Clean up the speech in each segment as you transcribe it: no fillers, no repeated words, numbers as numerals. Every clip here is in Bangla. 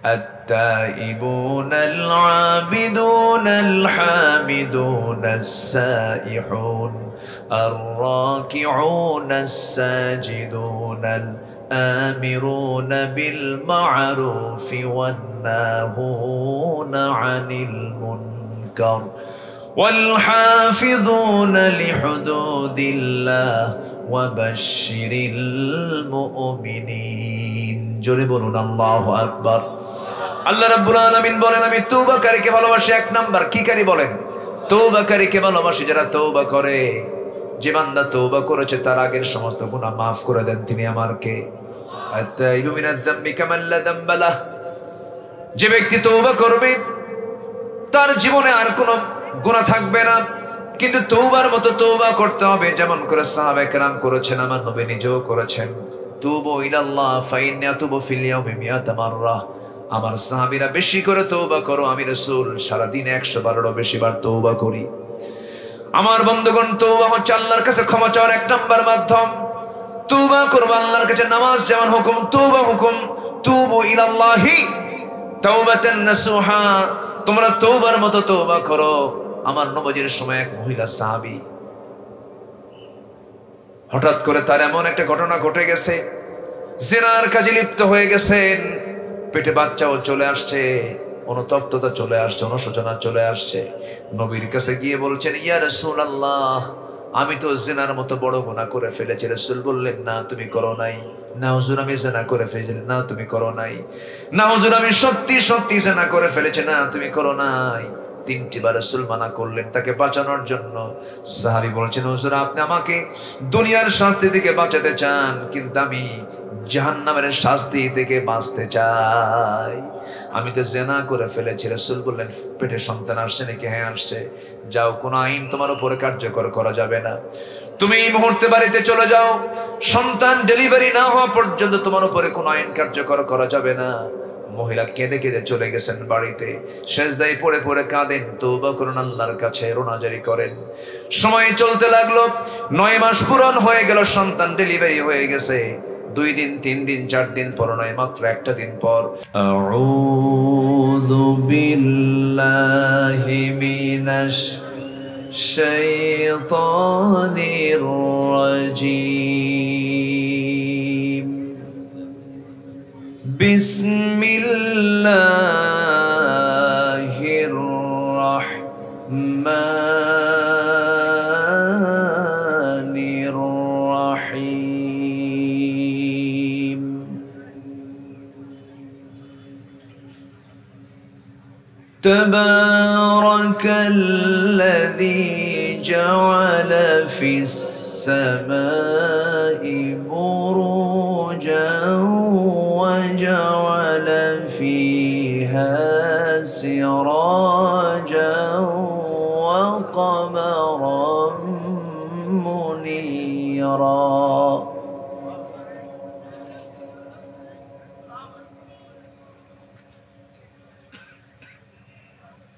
التائبون العابدون الحامدون السائحون الراكعون الساجدون الآمرون بالمعروف والناهون عن المنكر والحافظون لحدود الله وبشر المؤمنين জোরে বলুন আল্লাহু আকবার। আল্লাহ রাব্বুল আলামিন বলেন আমি তওবাকারীকে ভালোবাসি। এক নাম্বার কি কারি বলেন? তওবাকারীকে ভালোবাসি। যারা তওবা করে, যে বান্দা তওবা করেছে তার আগের সমস্ত গুনাহ maaf করে দেন তিনি আমার কে। আত-তাইবু মিনাজ যামবি কামান লা যামবা লাহ। যে ব্যক্তি তওবা করবে তার জীবনে আর কোনো গুনাহ থাকবে না, কিন্তু তওবার মতো তওবা করতে হবে যেমন করে সাহাবায়ে কেরাম করেছেন, আমার নবী নিজেও করেছেন। তুবু ইলাল্লাহ ফাইন্নী আতুবু ফিল ইয়াউমি মিয়াতা মাররা। আমার সাহাবীরা বেশি করে তওবা করো, আমি রাসূল সারা দিনে 100 বারেরও বেশি বার তওবা করি। আমার বন্ধুগণ, তওবা হচ্ছে আল্লাহর কাছে ক্ষমা চাওয়ার এক নাম্বার মাধ্যম। তওবা করব আল্লাহর কাছে, নামাজ যেমন হুকুম তওবা হুকুম। তুবু ইলাল্লাহি তাওবাতান নাসুহা। তোমরা তওবার মতো তওবা করো। আমার নবীর সময় এক মহিলা সাহাবী, হঠাৎ করে তার এমন একটা ঘটনা ঘটে গেছে, জিনার কাজে লিপ্ত হয়ে গেছেন, পেটে বাচ্চাও চলে আসছে, অনুতপ্ততা চলে আসছে, অনুশোচনা চলে আসছে। নবীর কাছে গিয়ে বলছেন, ইয়া রাসূলুল্লাহ, আমি তো জিনার মতো বড় গুনাহ করে ফেলেছি। রাসূল বললেন, না তুমি করো নাই। না হুজুর আমি জিনা করে ফেলেছি। না তুমি করো নাই। না হুজুর আমি সত্যি সত্যি জিনা করে ফেলেছি। না তুমি করো নাই। 3টি বার রাসূল মানা করলেন তাকে বাঁচানোর জন্য। সাহাবী বলছেন, হুজুর আপনি আমাকে দুনিয়ার শাস্তি থেকে বাঁচাতে চান, কিন্তু আমি জাহান্নামের শাস্তি থেকে বাঁচতে চাই। আমি তো জিনা করে ফেলেছি। রাসূল বললেন, পেটে সন্তান আসছে নাকি? হ্যাঁ আসছে। যাও, কোন আইন তোমার উপরে কার্যকর করা যাবে না। তুমি এই মুহূর্তে বাড়িতে চলে যাও। সন্তান ডেলিভারি না হওয়া পর্যন্ত তোমার উপরে কোন আইন কার্যকর করা যাবে না। মহিলা কেঁদে কেঁদে চলে গেছেন বাড়িতে, সেজদায় পড়ে পড়ে কাঁদেন, তওবা করুন আল্লাহর কাছে, রোনাজারি করেন। সময় চলতে লাগলো, 9 মাস পূরণ হয়ে গেল, সন্তান ডেলিভারি হয়ে গেছে। 2 দিন 3 দিন 4 দিন পর নয়, মাত্র একটা দিন পর, আউযু বিল্লাহি মিনাশ শাইতানির রাজীম। বিসমিল্লাহির রাহমানির রাহিম। তাবারাকাল্লাযী জা'আলা ফিস সামাই বুরুজান وجعل فيها سراجا وقمرا منيرا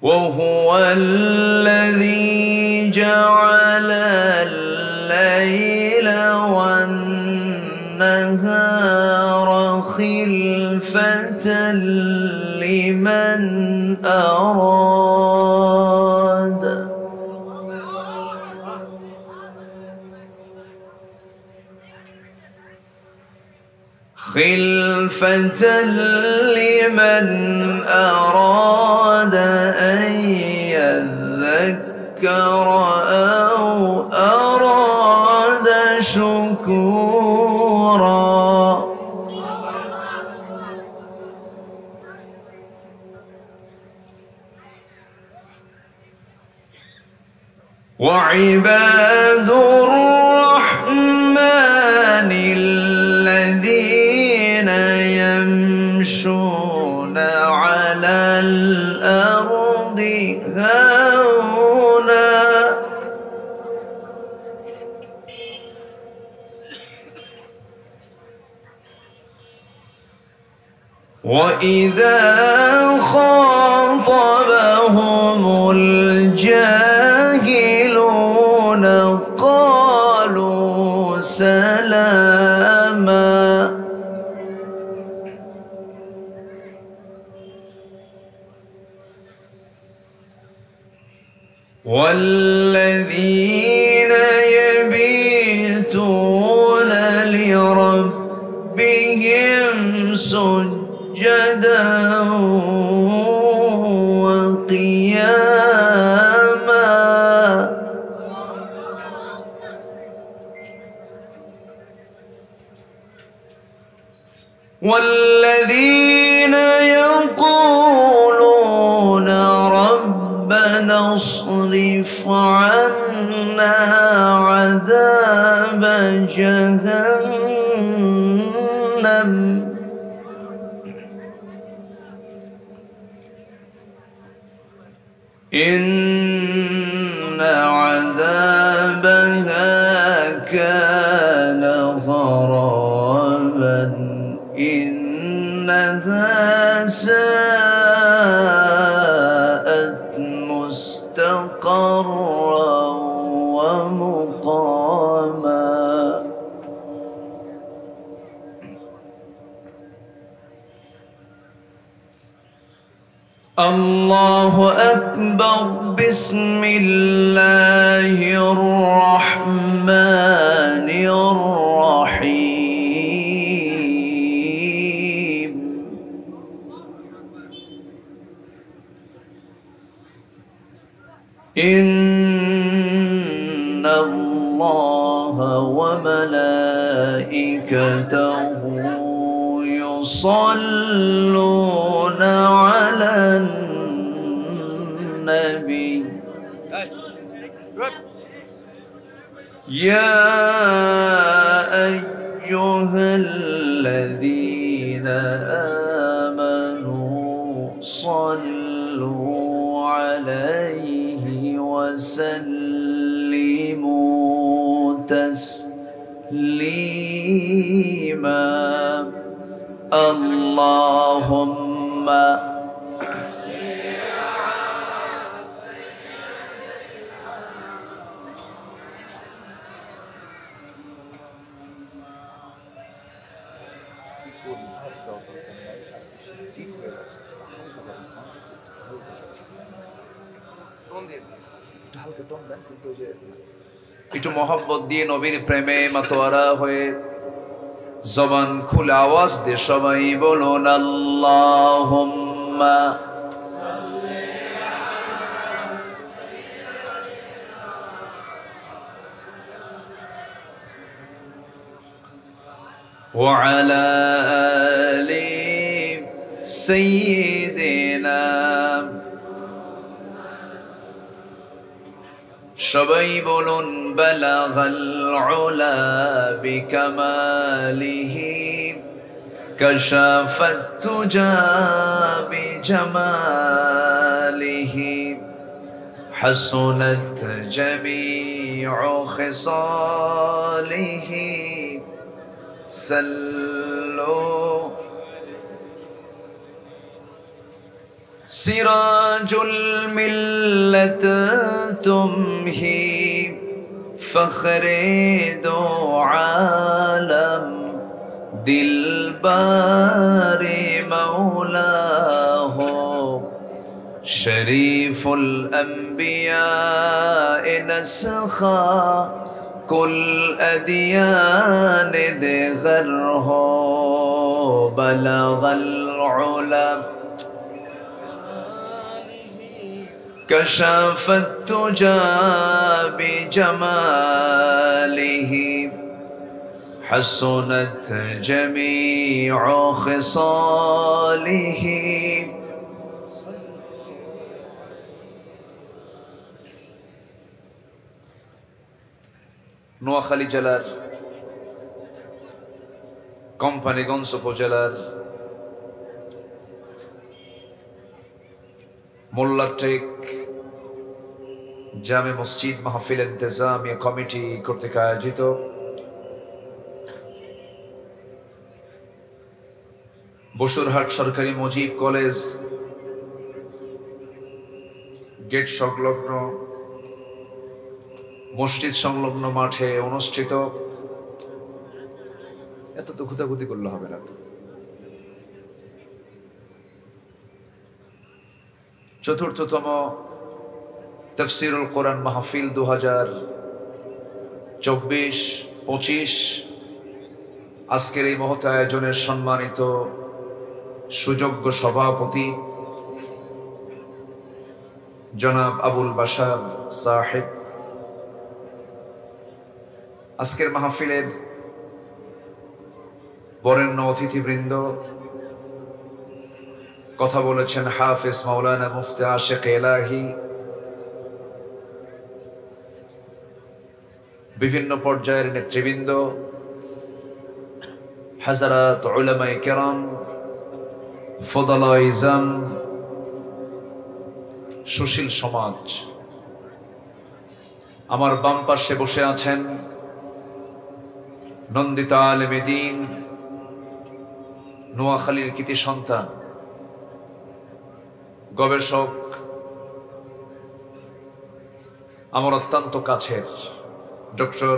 وهو الذي جعل الليل والنهار خلفة لمن أراد أن يذكر أو أراد شكورا وعباد الرحمن الذين يمشون على الأرض هونا وإذا خاطبهم الجاهلون قالوا سلاما والذين يبيتون لربهم سجدا وقياما والذين يقولون ربنا اصرف عنا عذاب جهنم إن عذابها كان غراما إنها ساءت مستقرا ومقاما الله أكبر بسم الله الرحمن الرحيم إن الله وملائكته يصلون على النبي يا أيها الذين آمنوا صلوا عليه وسلموا تسليما اللهم একটু মোহাম্মত দিয়ে নবীর প্রেমে মাতোয়ারা হয়ে জবান খুলে আওয়াজ দিয়ে সবাই বলুন আল্লাহুম্মা ওয়া আলা আলি সাইয়্যিদিনা সবাই বলুন বালাগাল উলা বিকামালিহি কাশাফাত তুজা বিজামালিহি হাসুনাত জামিউ খিসালিহি সাল্লু سراج الملة تمهي فخر دو عالم دلبار مولاه شريف الأنبياء نسخا كل أديان دغره بلغ العلم كشف التجى بجماله حسنت جميع خصاله নোয়াখালী জেলার কোম্পানিগঞ্জ উপজেলার মোল্লাটেক জামে মসজিদ মাহফিল ইন্তেজামিয়া কমিটি কর্তৃক আয়োজিত বসুরহাট সরকারি মুজিব কলেজ গেট সংলগ্ন মসজিদ সংলগ্ন মাঠে অনুষ্ঠিত, এত তো খুঁতাখুতি করলে হবে না, চতুর্থতম তাফসীরুল কোরআন মাহফিল 2024-25 আজকের এই মহৎ আয়োজনের সম্মানিত সুযোগ্য সভাপতি জনাব আবুল বাশার সাহেব, আজকের মাহফিলের বরেণ্য অতিথিবৃন্দ, কথা বলেছেন হাফেজ মাওলানা মুফতি আশিক এলাহি, বিভিন্ন পর্যায়ের নেতৃবৃন্দ, হাজারাত উলামায়ে কেরাম, ফদলায়ে ইজাম, সুশীল সমাজ। আমার বাম পাশে বসে আছেন নন্দিত আলেমে দ্বীন, নোয়াখালীর কৃতি সন্তান, গবেষক, আমার অত্যন্ত কাছের ডক্টর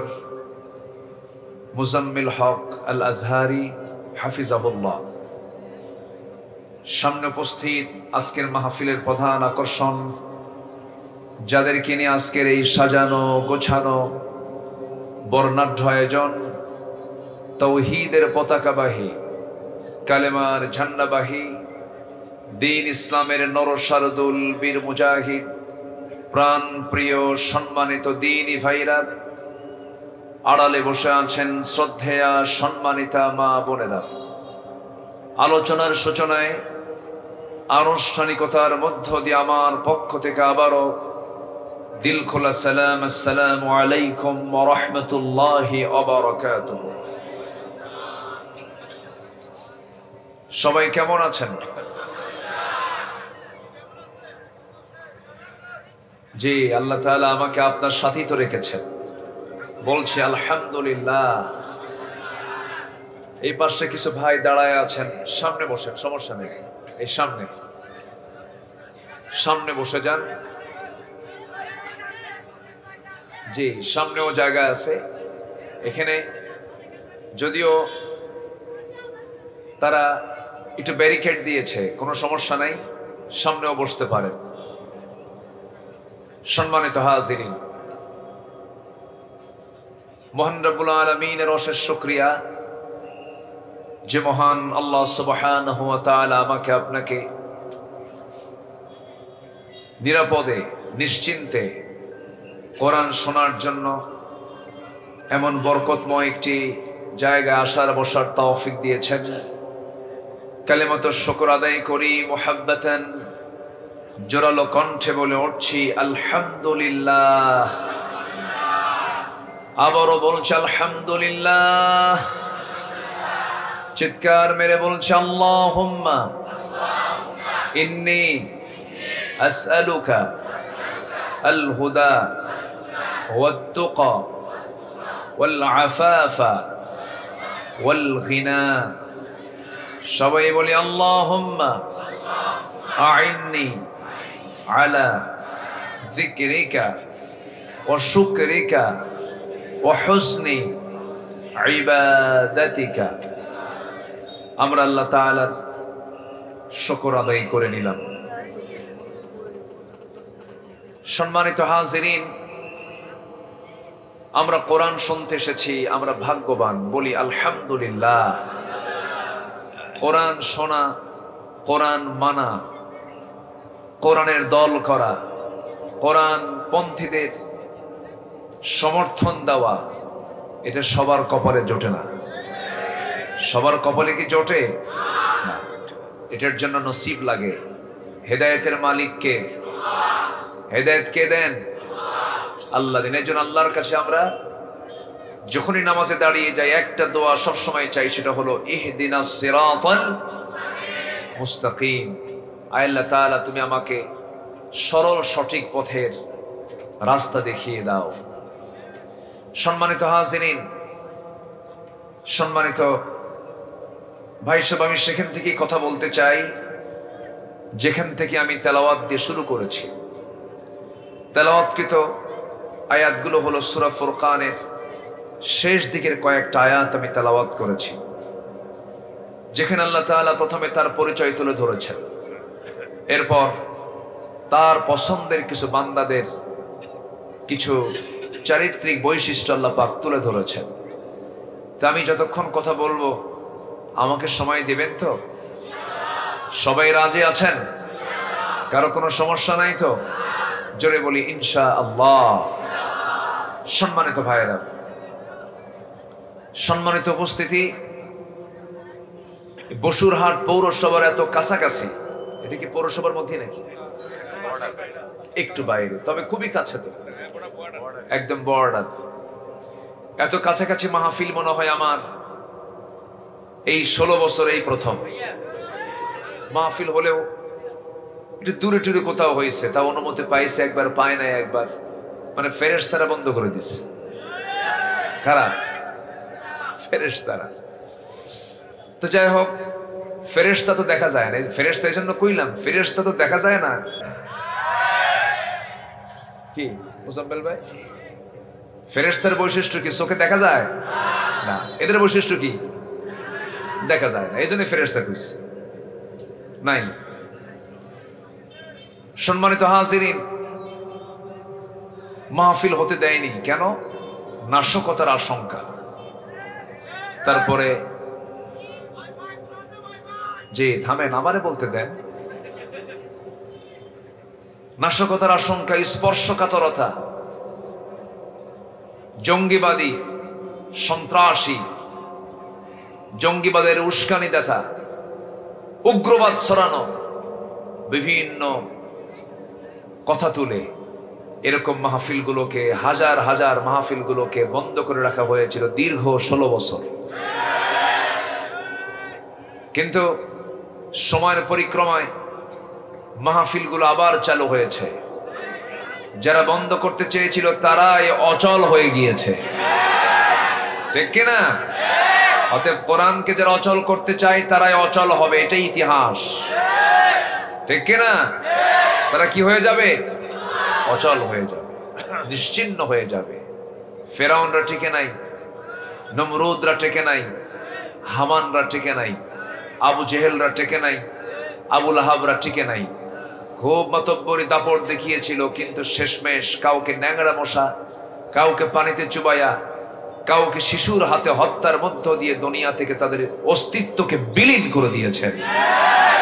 মুজাম্মিল হক আল আজহারি হাফিজাহুল্লাহ। সামনে উপস্থিত আজকের মাহফিলের প্রধান আকর্ষণ, যাদেরকে নিয়ে আজকের এই সাজানো গোছানো বর্ণাঢ্য আয়োজন, তাওহীদের পতাকাবাহী, কালেমার ঝান্ডাবাহী, দ্বীন ইসলামের নরসারদুল বীর মুজাহিদ, প্রাণ প্রিয় সম্মানিত দ্বীনি ভাইরা, আড়ালে বসে আছেন শ্রদ্ধেয়া সম্মানিতা মা বোনেরা। আলোচনার সূচনায় আনুষ্ঠানিকতার মধ্য দিয়ে আমার পক্ষ থেকে আবারও দিল খোলা সালাম, আসসালামু আলাইকুম ওয়া রাহমাতুল্লাহি ওয়া বারাকাতুহু। সবাই কেমন আছেন? জি, আল্লাহ তাআলা আমাকে আপনার সাথেই তো রেখেছেন, বলছি আলহামদুলিল্লাহ। এই পাশে কিছু ভাই দাঁড়ায় আছেন, সামনে বসেন, সমস্যা নেই, এই সামনে বসে যান। জি, সামনেও জায়গা আছে এখানে, যদিও তারা একটু ব্যারিকেড দিয়েছে, কোনো সমস্যা নাই, সামনেও বসতে পারেন। সম্মানিত হাজিরিন, মহান রব্বুল আলামিনের অশেষ শুকরিয়া যে মহান আল্লাহ সুবহানাহু ওয়া তাআলা আমাকে আপনাকে নিরাপদে নিশ্চিন্তে কোরআন শোনার জন্য এমন বরকতময় একটি জায়গায় আসার বসার তৌফিক দিয়েছেন। কালিমাত শুকর আদায় করি মুহাব্বাতান, জোরালো কণ্ঠে বলে উঠছি আলহামদুলিল্লাহ। আবারও বলছি আলহামদুলিল্লাহ। চিৎকার মেরে বলছি আল্লাহুম্মা ইন্নী আসআলুকা আল হুদা ওয়াত তুকা ওয়াল আফাফা ওয়াল গিনা। সবাই বলি আল্লাহুম্মা আইন্নি আলা যিকরিকা ওয়া শুকরিকা ওয়া হুসনি ইবাদাতিকা। আমরা আল্লাহ তাআলার শুকর আদায় করে নিলাম। সম্মানিত হাজিরিন, আমরা কোরআন শুনতে এসেছি, আমরা ভাগ্যবান, বলি আলহামদুলিল্লাহ। কোরআন শোনা, কোরআন মানা, কোরআনের দল করা, কোরআন পন্থীদের সমর্থন দেওয়া, এটা সবার কপালে জোটে না। সবার কপালে কি জোটে? না, এটার জন্য নসিব লাগে। হেদায়েতের মালিককে, হেদায়েত কে দেন? আল্লাহ দেন। এর জন্য আল্লাহর কাছে আমরা যখনই নামাজে দাঁড়িয়ে যাই একটা দোয়া সবসময় চাই, সেটা হলো ইহদিনাস সিরাতাল মুস্তাকিম। আয় আল্লাহ তাআলা, তুমি আমাকে সরল সঠিক পথের রাস্তা দেখিয়ে দাও। সম্মানিত হাজিরিন, সম্মানিত ভাই সব, আমি সেখান থেকেই কথা বলতে চাই যেখান থেকে আমি তেলাওয়াত দিয়ে শুরু করেছি। তেলাওয়াতকৃত আয়াতগুলো হলো সূরা ফুরকানের শেষ দিকের কয়েকটা আয়াত আমি তেলাওয়াত করেছি, যেখানে আল্লাহ তাআলা প্রথমে তার পরিচয় তুলে ধরেছেন, এরপর তার পছন্দের কিছু বান্দাদের কিছু চারিত্রিক বৈশিষ্ট্য আল্লাহ পাক তুলে ধরেছেন। তা আমি যতক্ষণ কথা বলবো আমাকে সময় দিবেন তো? সবাই রাজি আছেন? কারো কোনো সমস্যা নাই তো? জোরে বলি ইনশাআল্লাহ। সম্মানিত ভাইয়েরা, সম্মানিত উপস্থিতি, বসুরহাট পৌরসভার এত কাছাকাছি, এটা কি পৌরসভার মধ্যে নাকি একটু বাইরে, তবে খুবই কাছে তো, একদম বর্ডার। এত কাছাকাছি মাহফিল মনে হয় আমার এই 16 বছর এই প্রথম মাহফিল হলেও একটু দূরে টুরে কোথাও হয়েছে, তা অনুমতি পাইছে একবার, পায় নাই একবার, মানে ফেরেশতারা বন্ধ করে দিছে। খারাপ ফেরেশতারা তো, যাই হোক, ফেরেশতা তো দেখা যায় না। ফেরেশতা এই জন্য কইলাম, ফেরেশতা তো দেখা যায় না। কি মুজাম্মেল ভাই, ফেরেশতার বৈশিষ্ট্য কি চোখে দেখা যায় না? এদের বৈশিষ্ট্য কি দেখা যায় না, এই জন্য ফেরেশতা কইছে নাই। সম্মানিত হাজিরিন, মাহফিল হতে দেয়নি কেন? নাশকতার আশঙ্কা। তারপরে যে থামেন, আমারে বলতে দেন। নাশকতার আশঙ্কা, স্পর্শকাতরতা, জঙ্গিবাদী, সন্ত্রাসী, জঙ্গিবাদের উস্কানি দেখা, উগ্রবাদ ছড়ানো, বিভিন্ন কথা তুলে এরকম মাহফিলগুলোকে, হাজার হাজার মাহফিলগুলোকে বন্ধ করে রাখা হয়েছিল দীর্ঘ 16 বছর। কিন্তু সময়ের পরিক্রমায় মাহফিলগুলো আবার চালু হয়েছে। যারা বন্ধ করতে চেয়েছিল তারাই অচল হয়ে গিয়েছে, ঠিক কিনা? অতএব কোরআনকে যারা অচল করতে চায় তারাই অচল হবে, এটাই ইতিহাস, ঠিক কিনা? তারা কি হয়ে যাবে? অচল হয়ে যাবে, নিশ্চিহ্ন হয়ে যাবে। ফেরাউনরা টিকে নাই, নমরুদরা টিকে নাই, হামানরা টিকে নাই, আবু জেহেলরা টিকে নাই, আবু লাহাবরা টিকে নাই। খুব মাতব্বরি দাপট দেখিয়েছিল, কিন্তু শেষমেশ কাউকে ন্যাংরা মশা, কাউকে পানিতে চুবাইয়া, কাউকে শিশুর হাতে হত্যার মধ্য দিয়ে দুনিয়া থেকে তাদের অস্তিত্বকে বিলীন করে দিয়েছেন।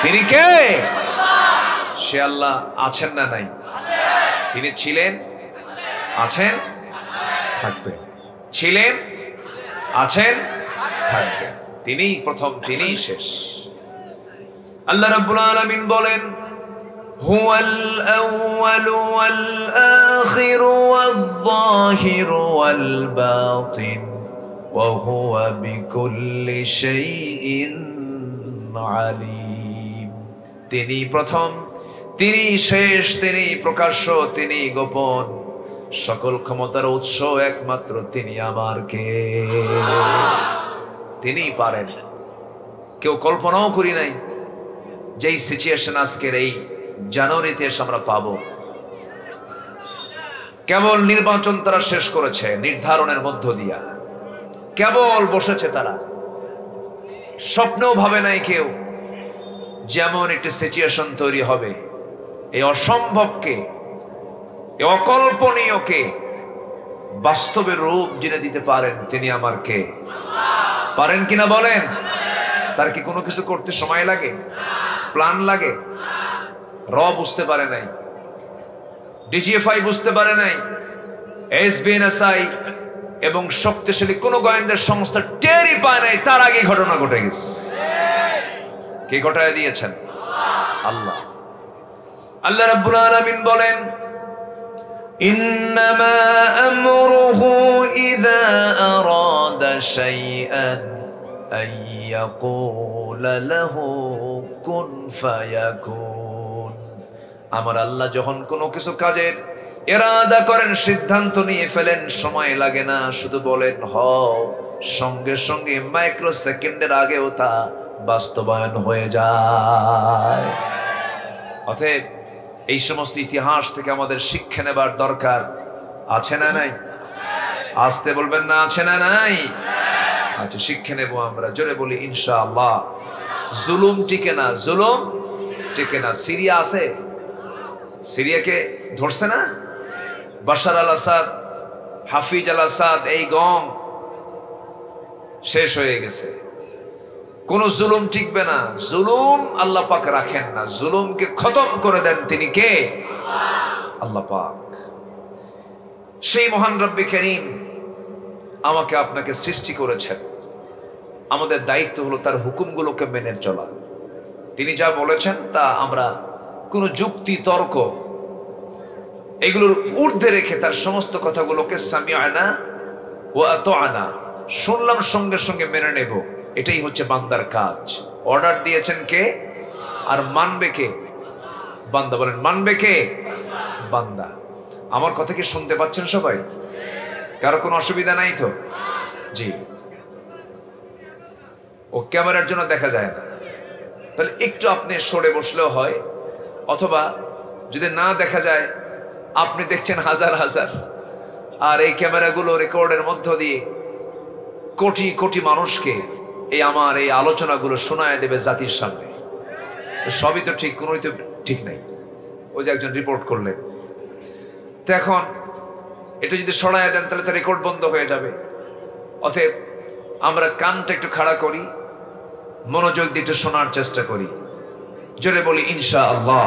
তিনি কে? সে আল্লাহ আছেন না নাই? তিনি ছিলেন, আছেন, থাকবেন। ছিলেন, আছেন, থাকবেন। তিনিই প্রথম, তিনিই শেষ। আল্লাহ রাব্বুল আলামিন বলেন, হুয়াল আউয়ালু ওয়াল আখিরু ওয়াল যাহিরু ওয়াল বাতিন ওয়া হুয়া বিকুল্লি শাইইন আলীম। তিনি প্রথম, তিনি শেষ, তিনি প্রকাশ্য, তিনি গোপন। সকল ক্ষমতার উৎস একমাত্র তিনি আমার কে। তিনি পারেন। কেউ কল্পনাও করি নাই যেই সিচুয়েশন আজকের এই জানুয়ারিতে এসে আমরা পাবো। কেবল নির্বাচন তারা শেষ করেছে, নির্ধারণের মধ্য দিয়া কেবল বসেছে তারা। স্বপ্নেও ভাবে নাই কেউ যেমন একটি সিচুয়েশন তৈরি হবে। এই অসম্ভবকে, এই অকল্পনীয়কে বাস্তবের রূপ যিনি দিতে পারেন তিনি আমার কে। পারেন কিনা বলেন? তার কি কোনো কিছু করতে সময় লাগে, প্ল্যান লাগে? র বুঝতে পারে নাই, ডিজিএফআই বুঝতে পারে নাই, এসবিএনএসআই এবং শক্তিশালী কোন গোয়েন্দা সংস্থা টেরই পায় নাই, তার আগে ঘটনা ঘটে গেছে। কে ঘটায় দিয়েছেন? আল্লাহ। আল্লাহ রাব্বুল আলামিন বলেন, ইন্নামা আমরুহু ইযা আরাদা শাইআন আইয়াকুলা লাহু কুন ফায়াকুন। আমার আল্লাহ যখন কোনো কিছু কাজের ইরাদা করেন, সিদ্ধান্ত নিয়ে ফেলেন, সময় লাগে না, শুধু বলেন হও, সঙ্গে সঙ্গে মাইক্রো সেকেন্ডের আগেও তা বাস্তবায়ন হয়ে যায়। অতএব এই সমস্ত ইতিহাস থেকে আমাদের শিক্ষা নেবার দরকার আছে না নাই? আসতে বলবেন না, আছে না নাই? আচ্ছা, শিক্ষা নেব আমরা। জোরে বলি ইনশাআল্লাহ। জুলুম টিকে না, জুলুম টিকে না। সিরিয়া আছে, সিরিয়াকে ধরছে না? বাশার আল আসাদ, হাফিজ আল আসাদ, এই গম শেষ হয়ে গেছে। কোন জুলুম টিকবে না, জুলুম আল্লাহ পাক রাখেন না, জুলুমকে খতম করে দেন তিনি কে? আল্লাহ পাক। সেই মহান রব্বে কারীম আমাকে আপনাকে সৃষ্টি করেছেন, আমাদের দায়িত্ব হলো তার হুকুমগুলোকে মেনে চলা। তিনি যা বলেছেন তা আমরা কোনো যুক্তি তর্ক এগুলোর ঊর্ধ্বে রেখে তার সমস্ত কথাগুলোকে সামিআনা ওয়া আতাআনা, শুনলাম সঙ্গে সঙ্গে মেনে নেব, এটাই হচ্ছে বান্দার কাজ। অর্ডার দিয়েছেন কে আর মানবে কে? বান্দা। বলেন মানবে কে? বান্দা। আমার কথা কি শুনতে পাচ্ছেন সবাই? কারো কোনো অসুবিধা নাই তো? জি। ও ক্যামেরার জন্য দেখা যায় না, তাহলে একটু আপনি সরে বসলেও হয়, অথবা যদি না দেখা যায় আপনি দেখছেন হাজার হাজার, আর এই ক্যামেরাগুলো রেকর্ডের মধ্য দিয়ে কোটি কোটি মানুষকে এই আমার এই আলোচনাগুলো শোনায় দেবে জাতির সামনে। সবই তো ঠিক, কোনোই তো ঠিক নাই। ওই যে একজন রিপোর্ট করলেন, তো এখন এটা যদি সরায় দেন তাহলে তো রেকর্ড বন্ধ হয়ে যাবে। অতএব আমরা কানটা একটু খাড়া করি, মনোযোগ দিয়ে একটু শোনার চেষ্টা করি। জোরে বলি ইনশাআল্লাহ,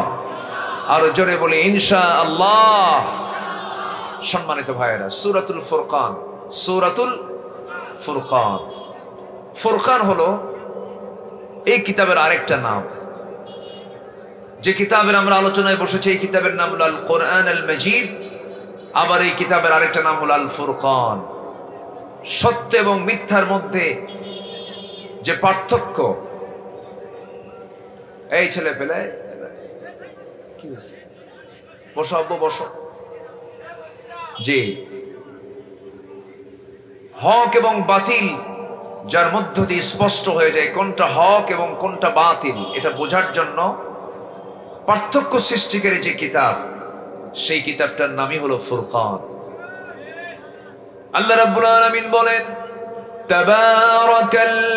আরো জোরে বলি ইনশাআল্লাহ। সম্মানিত ভাইয়েরা, সূরাতুল ফুরকান, সূরাতুল ফুরকান। ফুরকান হলো এই কিতাবের আরেকটা নাম। যে কিতাবের আমরা আলোচনায় বসেছি এই কিতাবের নাম হলো আল কোরআন আল মাজিদ, আবার এই কিতাবের আরেকটা নাম হলো আল ফুরকান। সত্য এবং মিথ্যার মধ্যে যে পার্থক্য, এই ছেলে পেলে কি হয়েছে? বসো আব্বু বসো। জি, হক এবং বাতিল যার মধ্য দিয়ে স্পষ্ট হয়ে যায় কোনটা হক এবং কোনটা বাতিল, এটা বোঝার জন্য পার্থক্য সৃষ্টিকারী যে কিতাব, সেই কিতাবটার নামই হলো ফুরকান। আল্লাহ রাব্বুল আলামিন বলেন, তাবারাকাল্লাযী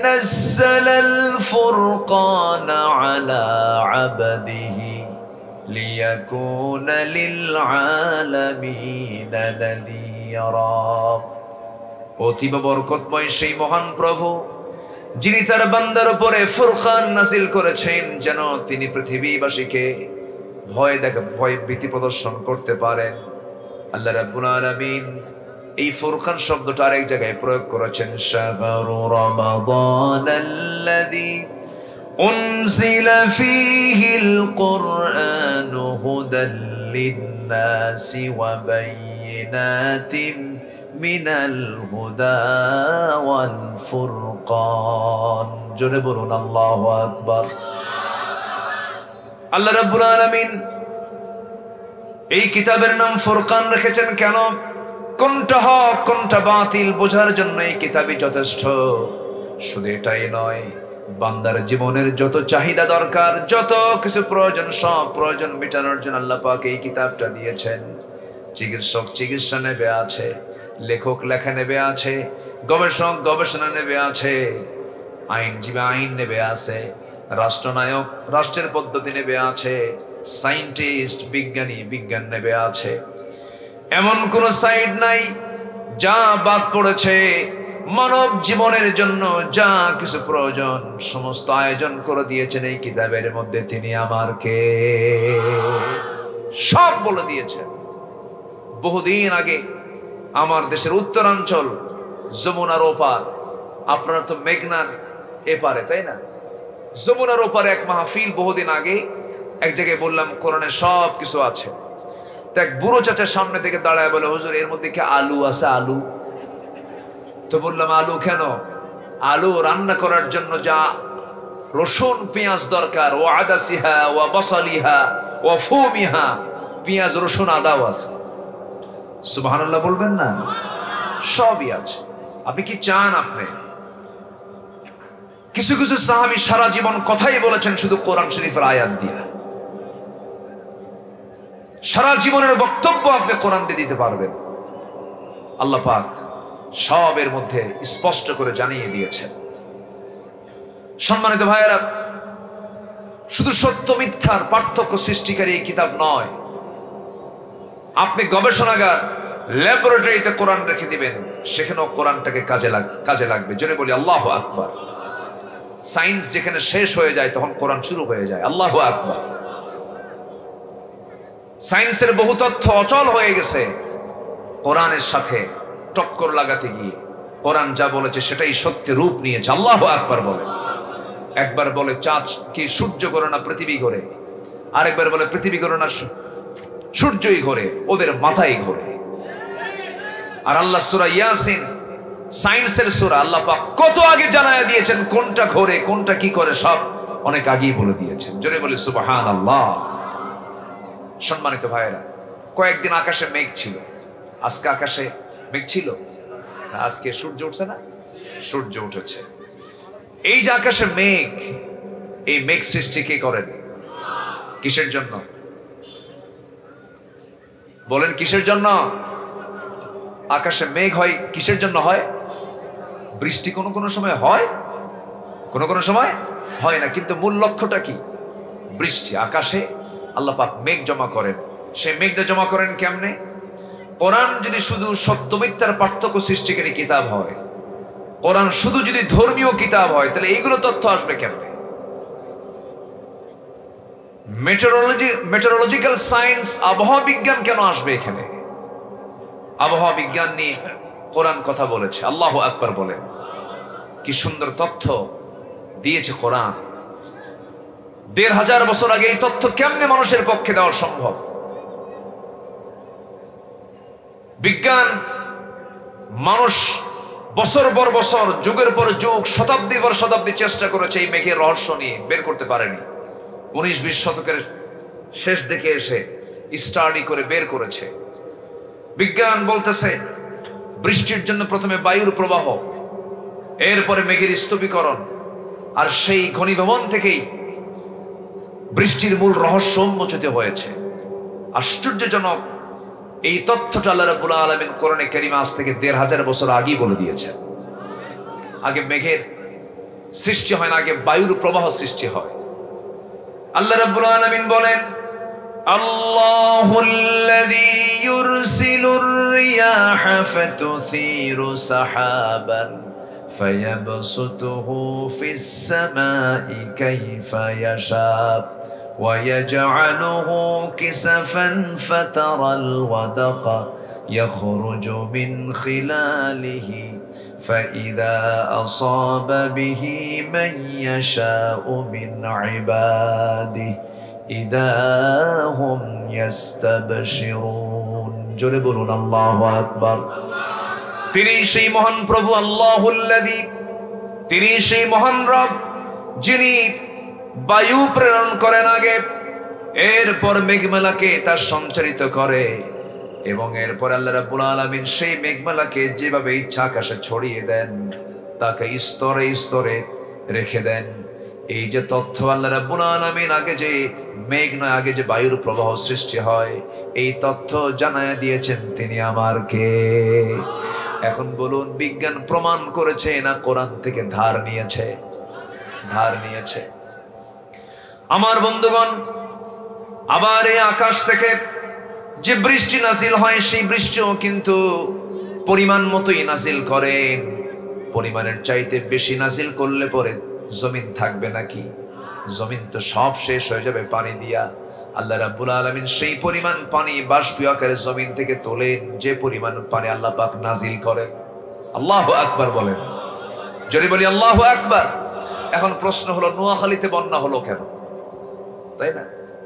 নাযালাল ফুরকানা আলা আবদিহি লিয়াকুনা লিল আলামিনা নাযীরা। অতীব বরকতময় সেই মহান প্রভু যিনি তার বান্দার উপরে ফুরকান নাযিল করেছেন, যেন তিনি পৃথিবীবাসীকে ভয় ভীতি প্রদর্শন করতে পারেন। আল্লাহ রাব্বুল আলামিন এই ফুরকান শব্দটা আরেক জায়গায় প্রয়োগ করেছেন, শাহরু রমাদানাল্লাযী উনজিলা ফীহিল কুরআনু হুদাল লিন-নাসি ওয়া বায়িনাতিন মিনাল হুদা ওয়াল ফুরকান। জোরে বলুন আল্লাহু আকবার। আল্লাহ রাব্বুল আলামিন এই কিতাবের নাম ফুরকান রেখেছেন কেন? কোনটা হক কোনটা বাতিল বোঝার জন্য এই কিতাবই যথেষ্ট। শুধু এটাই নয়, বান্দার জীবনের যত চাহিদা দরকার, যত কিছু প্রয়োজন, সব প্রয়োজন মেটানোর জন্য আল্লাহ পাক এই কিতাবটা দিয়েছেন। চিকিৎসক চিকিৎসা নেবে আছে, লেখক লেখা নেবে আছে, গবেষক গবেষণা নেবে আছে, আইনজীবী আইন নেবে আছে, রাষ্ট্রনায়ক রাষ্ট্রের পদ্ধতি নেবে আছে, সায়েন্টিস্ট বিজ্ঞানী বিজ্ঞান নেবে আছে। এমন কোন সাইড নাই যা বাদ পড়েছে। মানব জীবনের জন্য যা কিছু প্রয়োজন সমস্ত আয়োজন করে দিয়েছেন এই কিতাবের মধ্যে। তিনি আমার কে সব বলে দিয়েছেন। বহুদিন আগে আমার দেশের উত্তরাঞ্চল যমুনার ওপার, আপনারা তো মেঘনার এপারে তাই না, যমুনার ওপারে এক মাহফিল বহুদিন আগে এক জায়গায় বললাম কোরআনের সব কিছু আছে। এক বুড়ো চাচার সামনে থেকে দাঁড়ায় বলে, হুজুর এর মধ্যে কি আলু আছে? আলু? তো বললাম আলু কেন? আলু রান্না করার জন্য যা রসুন পেঁয়াজ দরকার, ও আদাসিহা ও বসালিহা ও ফুমিহা, পেঁয়াজ রসুন আদাও আছে। সুবহানাল্লাহ বলবেন না? সবই আছে। আপনি কি চান? আপনি কিছু কিছু সাহাবী সারা জীবন কথাই বলেছেন শুধু কোরআন শরীফের আয়াত দিয়া। সারা জীবনের বক্তব্য আপনি কোরআন দিয়ে দিতে পারবেন। আল্লাহ পাক সবের মধ্যে স্পষ্ট করে জানিয়ে দিয়েছেন। সম্মানিত ভাইয়েরা, শুধু সত্য মিথ্যার পার্থক্য সৃষ্টিকারী এই কিতাব নয়, আপনি গবেষণাগার ল্যাবরেটরিতে কোরআন রেখে দিবেন, সেখানেও কোরআনটাকে কাজে লাগবে। জোরে বলি আল্লাহু আকবার। সায়েন্স যেখানে শেষ হয়ে যায় তখন কোরআন শুরু হয়ে যায়। আল্লাহু আকবার। সায়েন্সের বহু তথ্য অচল হয়ে গেছে কোরআনের সাথে টক্কর লাগাতে গিয়ে। কোরআন যা বলেছে সেটাই সত্যি রূপ নিয়েছে। আল্লাহু আকবার বলে। একবার বলে চাঁদ কি সূর্য করে না পৃথিবী ঘোরে, আরেকবার বলে পৃথিবী ঘোরে না সূর্যই ঘোরে, ওদের মাথায় ঘোরে। আর আল্লাহ সূরা ইয়াসিন সায়েন্সের সূরা, আল্লাহ পাক কত আগে জানায়া দিয়েছেন কোনটা ঘোরে কোনটা কি করে, সব অনেক আগেই বলে দিয়েছেন। জোরে বলি সুবহানাল্লাহ। সম্মানিত ভাইয়েরা, কয়েকদিন আকাশে মেঘ ছিল, আজকে আকাশে মেঘ ছিল, আজকে সূর্য উঠছে না, সূর্য উঠেছে। এই যে আকাশে মেঘ, এই মেঘ সৃষ্টি কে করেন? কিসের জন্য বলেন? কিসের জন্য আকাশে মেঘ হয়? কিসের জন্য হয়? বৃষ্টি কোনো কোনো সময় হয়, কোনো কোনো সময় হয় না, কিন্তু মূল লক্ষ্যটা কি? বৃষ্টি। আকাশে আল্লাহ পাক মেঘ জমা করেন। সেই মেঘটা জমা করেন কেমনে? কোরআন যদি শুধু সত্য মিথ্যার পার্থক্য সৃষ্টিকারী কিতাব হয়, কোরআন শুধু যদি ধর্মীয় কিতাব হয়, তাহলে এইগুলো তথ্য আসবে কেমনে? মেটেরোলজিক্যাল সায়েন্স, আবহাওয়া বিজ্ঞান কেন আসবে এখানে? আবহাওয়া বিজ্ঞান নিয়ে কোরআন কথা বলেছে। আল্লাহু আকবার বলেন। কি সুন্দর তথ্য দিয়েছে কোরআন। ১৫০০ বছর আগে এই তথ্য কেমনে মানুষের পক্ষে দেওয়া সম্ভব? বিজ্ঞান, মানুষ বছর পর বছর, যুগের পর যুগ, শতাব্দী পর শতাব্দী চেষ্টা করেছে এই মেঘের রহস্য নিয়ে, বের করতে পারেনি। 19-20 শতকের শেষ দিকে এসে স্টাডি করে বের করেছে। বিজ্ঞান বলতেছে বৃষ্টির জন্য প্রথমে বায়ুর প্রবাহ, এরপরে মেঘের স্তূপীকরণ, আর সেই ঘনীভবন থেকেই বৃষ্টির মূল রহস্য উন্মোচিত হয়েছে। আশ্চর্যজনক এই তথ্যটা আল্লাহ রাব্বুল আলামিন কোরআনে কারীমে আজ থেকে ১৫০০ বছর আগেই বলে দিয়েছেন। আগে মেঘের সৃষ্টি হয় না, আগে বায়ুর প্রবাহ সৃষ্টি হয়। আল্লাহ রাব্বুল আলামিন বলেন, আল্লাহুল্লাযী ইউরসিলুর রিয়াহা ফাতুসিরু সাহাবান ফায়াবসুতুহু ফিস সামাই কাইফা ইয়াশা ويجعله كسفا فترى الودق يخرج من خلاله فإذا أصاب به من يشاء من عباده إذا هم يستبشرون জোরে বলুন আল্লাহু আকবার। তিনি সেই মহান প্রভু আল্লাহুল্লাযী, তিনি সেই মহান রব যিনি বায়ু প্রেরণ করেন আগে, এরপর মেঘমালাকে তা সঞ্চারিত করে, এবং এরপর আল্লাহ রাব্বুল আলামিন সেই মেঘমালাকে যেভাবে ইচ্ছা আকাশে ছড়িয়ে দেন, তাকে স্তরে স্তরে রেখে দেন। এই যে তথ্য আল্লাহ রাব্বুল আলামিন, আগে যে মেঘ নয়, আগে যে বায়ুর প্রবাহ সৃষ্টি হয়, এই তথ্য জানায় দিয়েছেন তিনি আমার কে? এখন বলুন, বিজ্ঞান প্রমাণ করেছে না কোরআন থেকে ধার নিয়েছে? ধার নিয়েছে। আমার বন্ধুগণ, আবার এই আকাশ থেকে যে বৃষ্টি নাজিল হয়, সেই বৃষ্টিও কিন্তু পরিমাণ মতোই নাজিল করেন। পরিমাণের চাইতে বেশি নাজিল করলে পরে জমিন থাকবে নাকি? জমিন তো সব শেষ হয়ে যাবে পানি দিয়া। আল্লাহ রাব্বুল আলামিন সেই পরিমাণ পানি বাষ্পীয় আকারে জমিন থেকে তোলেন, যে পরিমাণ পানি আল্লাহ পাক নাজিল করেন। আল্লাহু আকবার বলেন। যদি বলি আল্লাহু আকবার। এখন প্রশ্ন হলো, নোয়াখালীতে বন্যা হলো কেন? তাই না?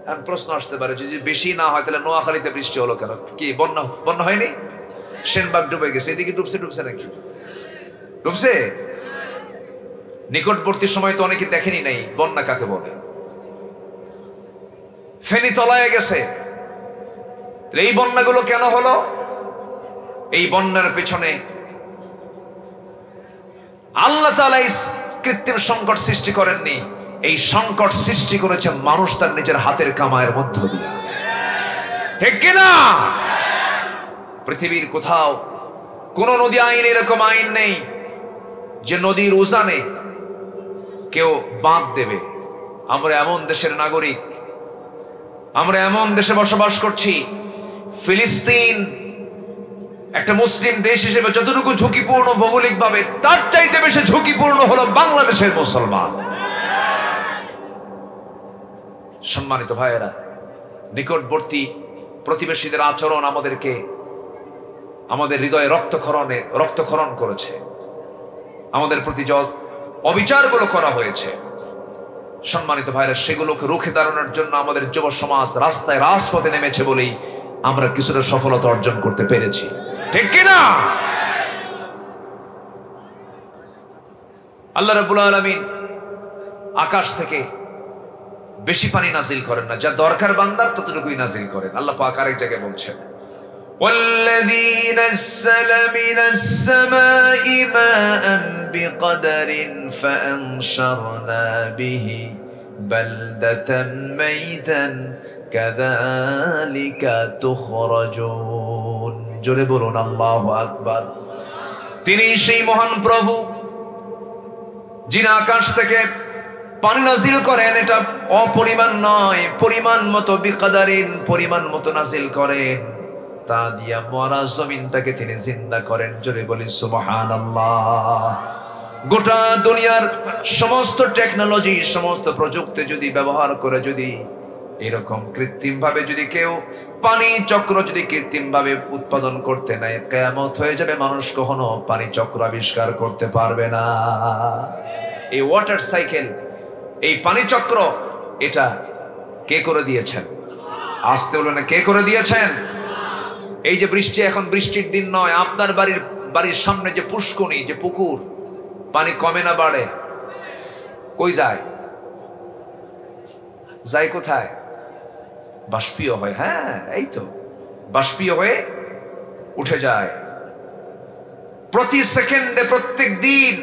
এখন প্রশ্ন আসতে পারে, যদি বেশি না হয় তাহলে নোয়াখালীতে বৃষ্টি হলো কেন? কি বন্যা হয়নি? সেনবাগ ডুবে গেছে, এদিকে ডুবছে নাকি? ডুবছে। নিকটবর্তী সময় তো অনেকে দেখেনি নাই বন্যা কাকে বলে। ফেনী তলায় গেছে। এই বন্যাগুলো কেন হলো? এই বন্যার পেছনে আল্লাহ তাআলা কৃত্রিম সংকট সৃষ্টি করেননি, এই সংকট সৃষ্টি করেছে মানুষ তার নিজের হাতের কামাইয়ের মধ্য দিয়ে। ঠিক কিনা? পৃথিবীর কোথাও কোন নদী আইন এরকম আইন নেই যে নদীর উজানে কেউ বাঁধ দেবে। আমরা এমন দেশের নাগরিক, আমরা এমন দেশে বসবাস করছি, ফিলিস্তিন একটা মুসলিম দেশ হিসেবে যতটুকু ঝুঁকিপূর্ণ ভৌগোলিকভাবে, তার চাইতে বেশি ঝুঁকিপূর্ণ হলো বাংলাদেশের মুসলমান। সম্মানিত ভাইয়েরা, নিকটবর্তী প্রতিবেশীদের আচরণ আমাদের হৃদয়ে রক্তক্ষরণ করেছে। আমাদের প্রতি যে অবিচারগুলো করা হয়েছে, সম্মানিত ভাইরা, সেগুলোকে রুখে দাঁড়ানোর জন্য আমাদের যুব সমাজ রাস্তায় রাজপথে নেমেছে বলেই আমরা কিছুটা সফলতা অর্জন করতে পেরেছি, ঠিক কিনা? আল্লাহ রাব্বুল আলামিন আকাশ থেকে বেশি পানি নাজিল করেন না, যা দরকার বান্দার ততটুকুই নাজিল করেন। আল্লাহ পাক আরেক জায়গায় বলছেন, ওয়াল্লাযী নাযালা মিনাস সামাই মাআন বিকদরিন ফাআনশারনা বিহি বালদাতান মাইতান কাযালিকা তুখরাজুন। জোরে বলুন আল্লাহু আকবার। তিনি সেই মহান প্রভু যিনি আকাশ থেকে পানি নাজিল করেন, এটা অপরিমাণ নয়, পরিমাণ মতো, বিকদারিন, পরিমাণ মতো নাজিল করেন, তা দিয়া মরা জমিনটাকে তিনি জিন্দা করেন। জোরে বলি সুবহানাল্লাহ। গোটা দুনিয়ার সমস্ত টেকনোলজি, সমস্ত প্রযুক্তি যদি ব্যবহার করে যদি এরকম কৃত্রিম ভাবে যদি কেউ পানি চক্র যদি কৃত্রিম ভাবে উৎপাদন করতে নেয়, কিয়ামত হয়ে যাবে, মানুষ কখনো পানি চক্র আবিষ্কার করতে পারবে না। এই ওয়াটার সাইকেল, এই পানি চক্র, এটা কে করে দিয়েছেন? আসতে বলো না, কে করে দিয়েছেন? এই যে বৃষ্টি, এখন বৃষ্টির দিন নয়, আপনার বাড়ির সামনে যে পুষ্করণী, যে পুকুর, পানি কমে না বাড়ে? কই যায়? যায় কোথায়? বাষ্পীয় হয়। হ্যাঁ, এই তো বাষ্পীয় হয়ে উঠে যায়। প্রতি সেকেন্ডে, প্রত্যেক দিন,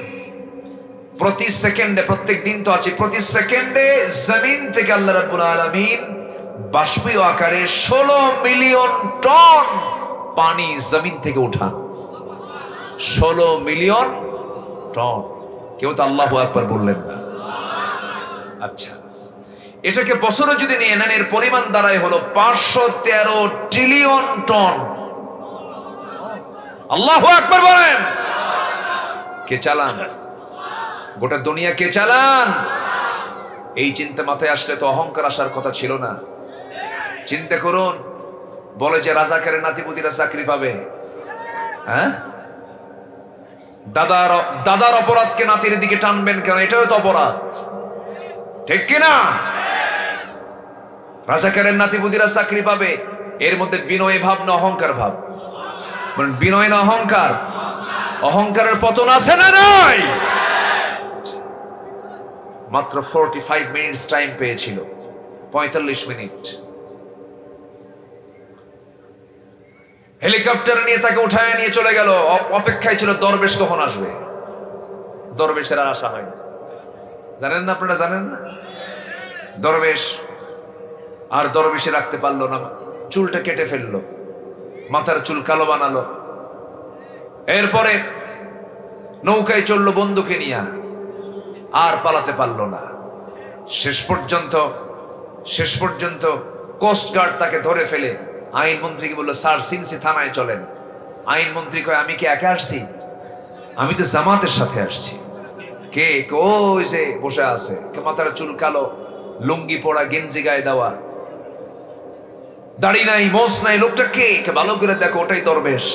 প্রতি সেকেন্ডে, প্রত্যেক দিন তো আছে, প্রতি সেকেন্ডে জমিন থেকে আল্লাহ রাব্বুল আলামিন বাষ্পীয় আকারে 16 মিলিয়ন টন পানি জমিন থেকে উঠান। 16 মিলিয়ন টন। কেউ তো আল্লাহু আকবার বললেন না। আচ্ছা, এটাকে বছরে যদি নিয়ে নেন, এর পরিমাণ দাঁড়ায় হলো 513 ট্রিলিয়ন টন। আল্লাহু আকবার বলেন। কে চালান? গোটা দুনিয়া কে চালান? এই চিন্তা মাথায় আসলে তো অহংকার আসার কথা ছিল না। চিন্তা করুন, বলে যে রাজাকারের নাতিপুতিরা চাকরি পাবে। হ্যাঁ, দাদার অপরাধকে নাতির দিকে টানবেন কেন? এটাও তো অপরাধ, ঠিক কিনা? রাজাকারের নাতিপুতিরা চাকরি পাবে, এর মধ্যে বিনয় ভাব না অহংকার ভাব? বিনয় না অহংকার? অহংকারের পতন আছে না নাই? মাত্র 45 মিনিটস টাইম পেয়েছিল, 45 মিনিট। হেলিকপ্টার নিয়ে তাকে উঠায় নিয়ে চলে গেল। অপেক্ষায় ছিল দরবেশ কখন আসবে। দরবেশের আর আশা হয়, জানেন না? আপনারা জানেন না? দরবেশে রাখতে পারলো না, চুলটা কেটে ফেললো, মাথার চুল কালো বানালো। এরপরে নৌকায় চললো বন্দুকে নিয়ে, আর পালাতে পারলো না। শেষ পর্যন্ত কোস্ট গার্ড তাকে ধরে ফেলে আইনমন্ত্রীকে বললো, স্যার সিনসি থানায় চলেন। আইনমন্ত্রী কয়, আমি কি একা আসছি? আমি তো জামাতের সাথে আসছি। কে? ওই যে বসে আছে, মাথার চুল কালো, লুঙ্গি পরা, গেঞ্জি গায়ে দেওয়া, দাড়ি নাই, মোছ নাই। লোকটা কে? ভালো করে দেখো, ওটাই দরবেশ।